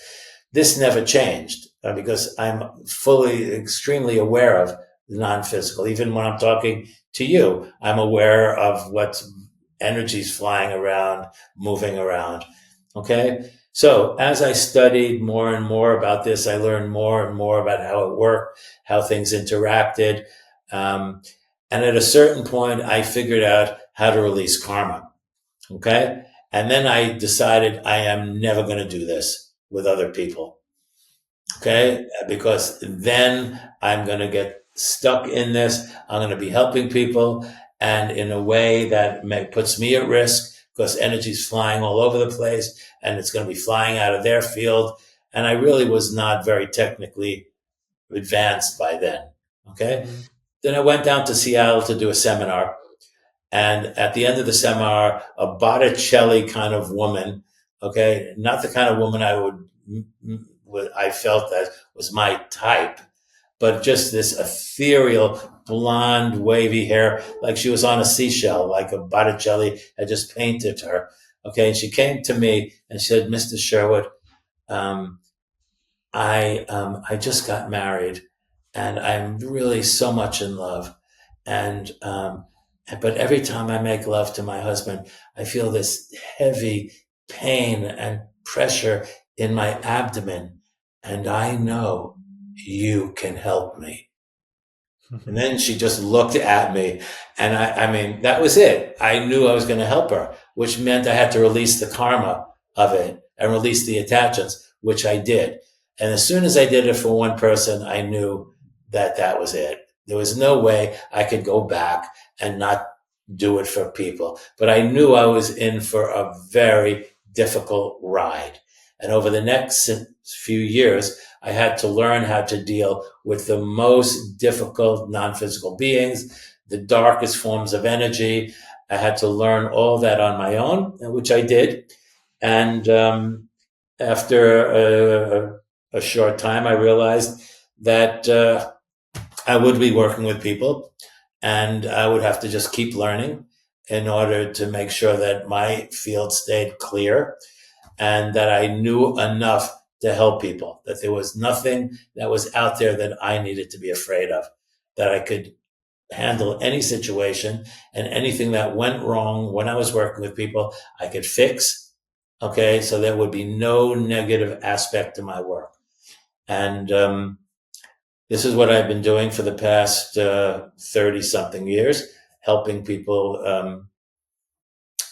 This never changed because I'm fully, extremely aware of the non-physical. Even when I'm talking to you, I'm aware of what energies flying around, moving around. Okay. So as I studied more and more about this, I learned more and more about how it worked, how things interacted. Um, and at a certain point, I figured out how to release karma. Okay. And then I decided I am never going to do this with other people. Okay. Because then I'm going to get stuck in this. I'm going to be helping people and in a way that puts me at risk because energy's flying all over the place and it's going to be flying out of their field. And I really was not very technically advanced by then. Okay. Mm. Then I went down to Seattle to do a seminar. And at the end of the seminar, a Botticelli kind of woman, okay, not the kind of woman I felt that was my type, but just this ethereal, blonde, wavy hair, like she was on a seashell, like a Botticelli had just painted her. Okay, and she came to me and she said, "Mr. Sherwood, um, I just got married, and I'm really so much in love, and but every time I make love to my husband, I feel this heavy pain and pressure in my abdomen, and I know you can help me." And then she just looked at me, and I mean, that was it. I knew I was going to help her, which meant I had to release the karma of it and release the attachments, which I did. And as soon as I did it for one person, I knew that that was it. There was no way I could go back and not do it for people. But I knew I was in for a very difficult ride. And over the next few years, I had to learn how to deal with the most difficult non-physical beings, the darkest forms of energy. I had to learn all that on my own, which I did. And after a short time, I realized that I would be working with people and I would have to just keep learning in order to make sure that my field stayed clear and that I knew enough to help people, that there was nothing that was out there that I needed to be afraid of, that I could handle any situation and anything that went wrong when I was working with people, I could fix. Okay. So there would be no negative aspect to my work. And this is what I've been doing for the past 30 something years, helping people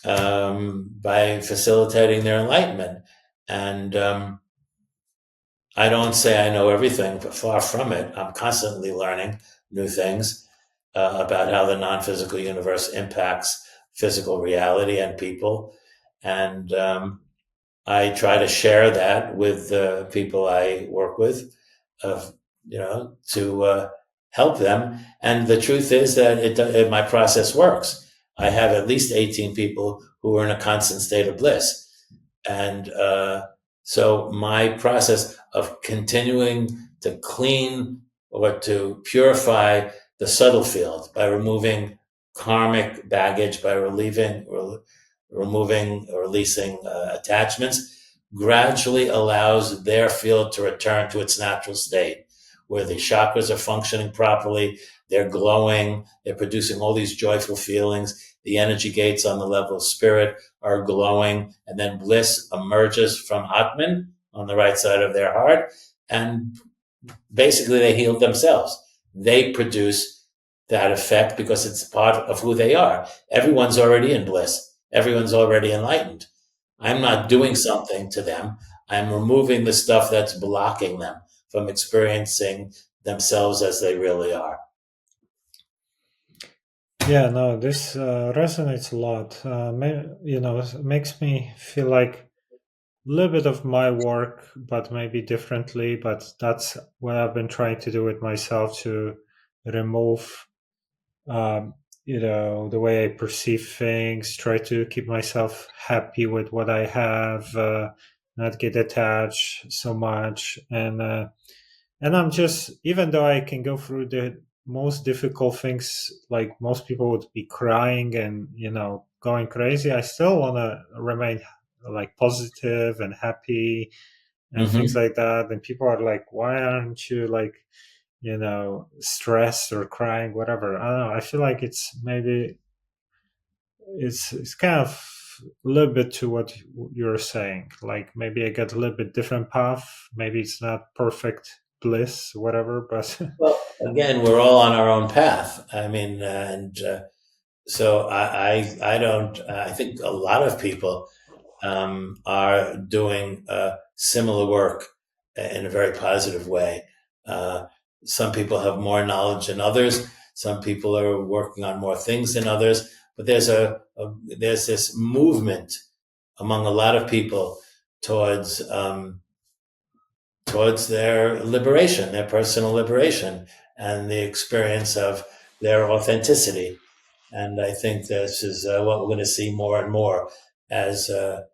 by facilitating their enlightenment. And I don't say I know everything, but far from it. I'm constantly learning new things about how the non-physical universe impacts physical reality and people. And I try to share that with the people I work with, to help them. And the truth is that my process works. I have at least 18 people who are in a constant state of bliss. And so my process of continuing to clean or to purify the subtle field by removing karmic baggage, by removing or releasing attachments, gradually allows their field to return to its natural state, where the chakras are functioning properly, they're glowing, they're producing all these joyful feelings, the energy gates on the level of spirit are glowing, and then bliss emerges from Atman on the right side of their heart, and basically they heal themselves. They produce that effect because it's part of who they are. Everyone's already in bliss. Everyone's already enlightened. I'm not doing something to them. I'm removing the stuff that's blocking them from experiencing themselves as they really are. Yeah, no, this resonates a lot. It makes me feel like a little bit of my work, but maybe differently. But that's what I've been trying to do with myself to remove, the way I perceive things, try to keep myself happy with what I have, not get attached so much. And I'm just, even though I can go through the most difficult things, like most people would be crying and going crazy, I still want to remain like positive and happy and things Hmm. like that. And people are like, why aren't you like stressed or crying, whatever. I don't know, I feel like it's maybe it's kind of a little bit to what you're saying, like maybe I get a little bit different path, maybe it's not perfect bliss, whatever, but Well, again, we're all on our own path. I mean, and so I don't. I think a lot of people are doing similar work in a very positive way. Uh, some people have more knowledge than others. Some people are working on more things than others. But there's this movement among a lot of people towards towards their liberation, their personal liberation, and the experience of their authenticity. And I think this is what we're going to see more and more as the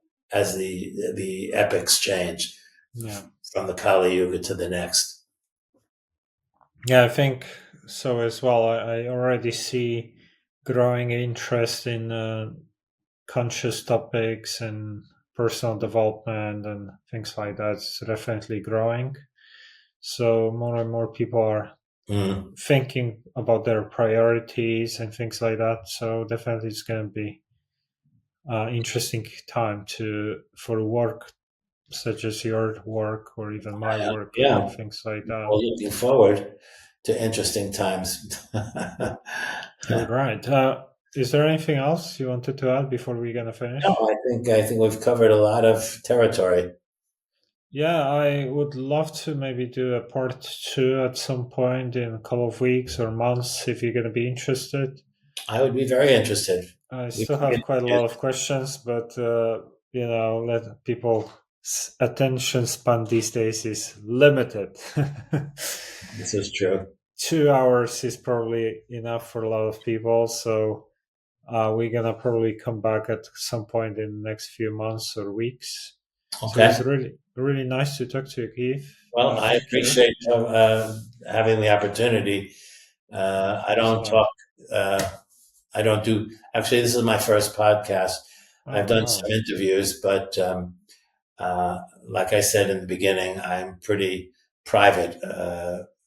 epics change yeah. from the Kali Yuga to the next. Yeah, I think so as well. I already see growing interest in conscious topics and personal development and things like that. It's definitely growing. So more and more people are Mm. thinking about their priorities and things like that. So definitely, it's going to be interesting time to for work such as your work or even my work or Yeah, things like that. well, looking forward to interesting times. All right. Is there anything else you wanted to add before we're gonna No, finish? I think we've covered a lot of territory. Yeah, I would love to maybe do a part two at some point in a couple of weeks or months if you're gonna be interested. I would be very interested. I We still can have quite a lot continue. of questions, but let people attention span these days is limited. This is true. 2 hours is probably enough for a lot of people, so we're gonna probably come back at some point in the next few months or weeks. So it's Okay. really nice to talk to you, Keith. Well, I Thank you. appreciate having the opportunity. I As don't well. talk. Uh, I don't do. Actually, this is my first podcast. I've Oh done wow. some interviews, but like I said in the beginning, I'm pretty private.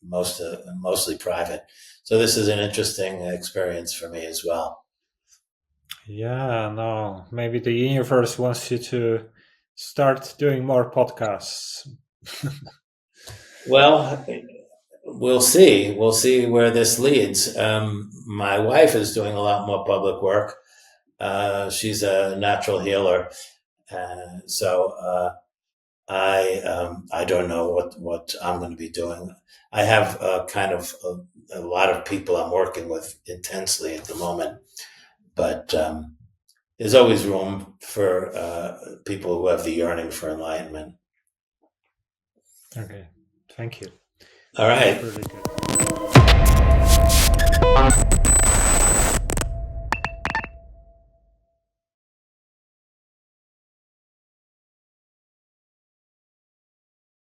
Mostly private. So this is an interesting experience for me as well. Yeah, no. Maybe the universe wants you to start doing more podcasts. Well, we'll see. We'll see where this leads. My wife is doing a lot more public work. She's a natural healer, so I don't know what I'm going to be doing. I have kind of a lot of people I'm working with intensely at the moment, but there's always room for people who have the yearning for enlightenment. Okay. Thank you. All That's right. really good.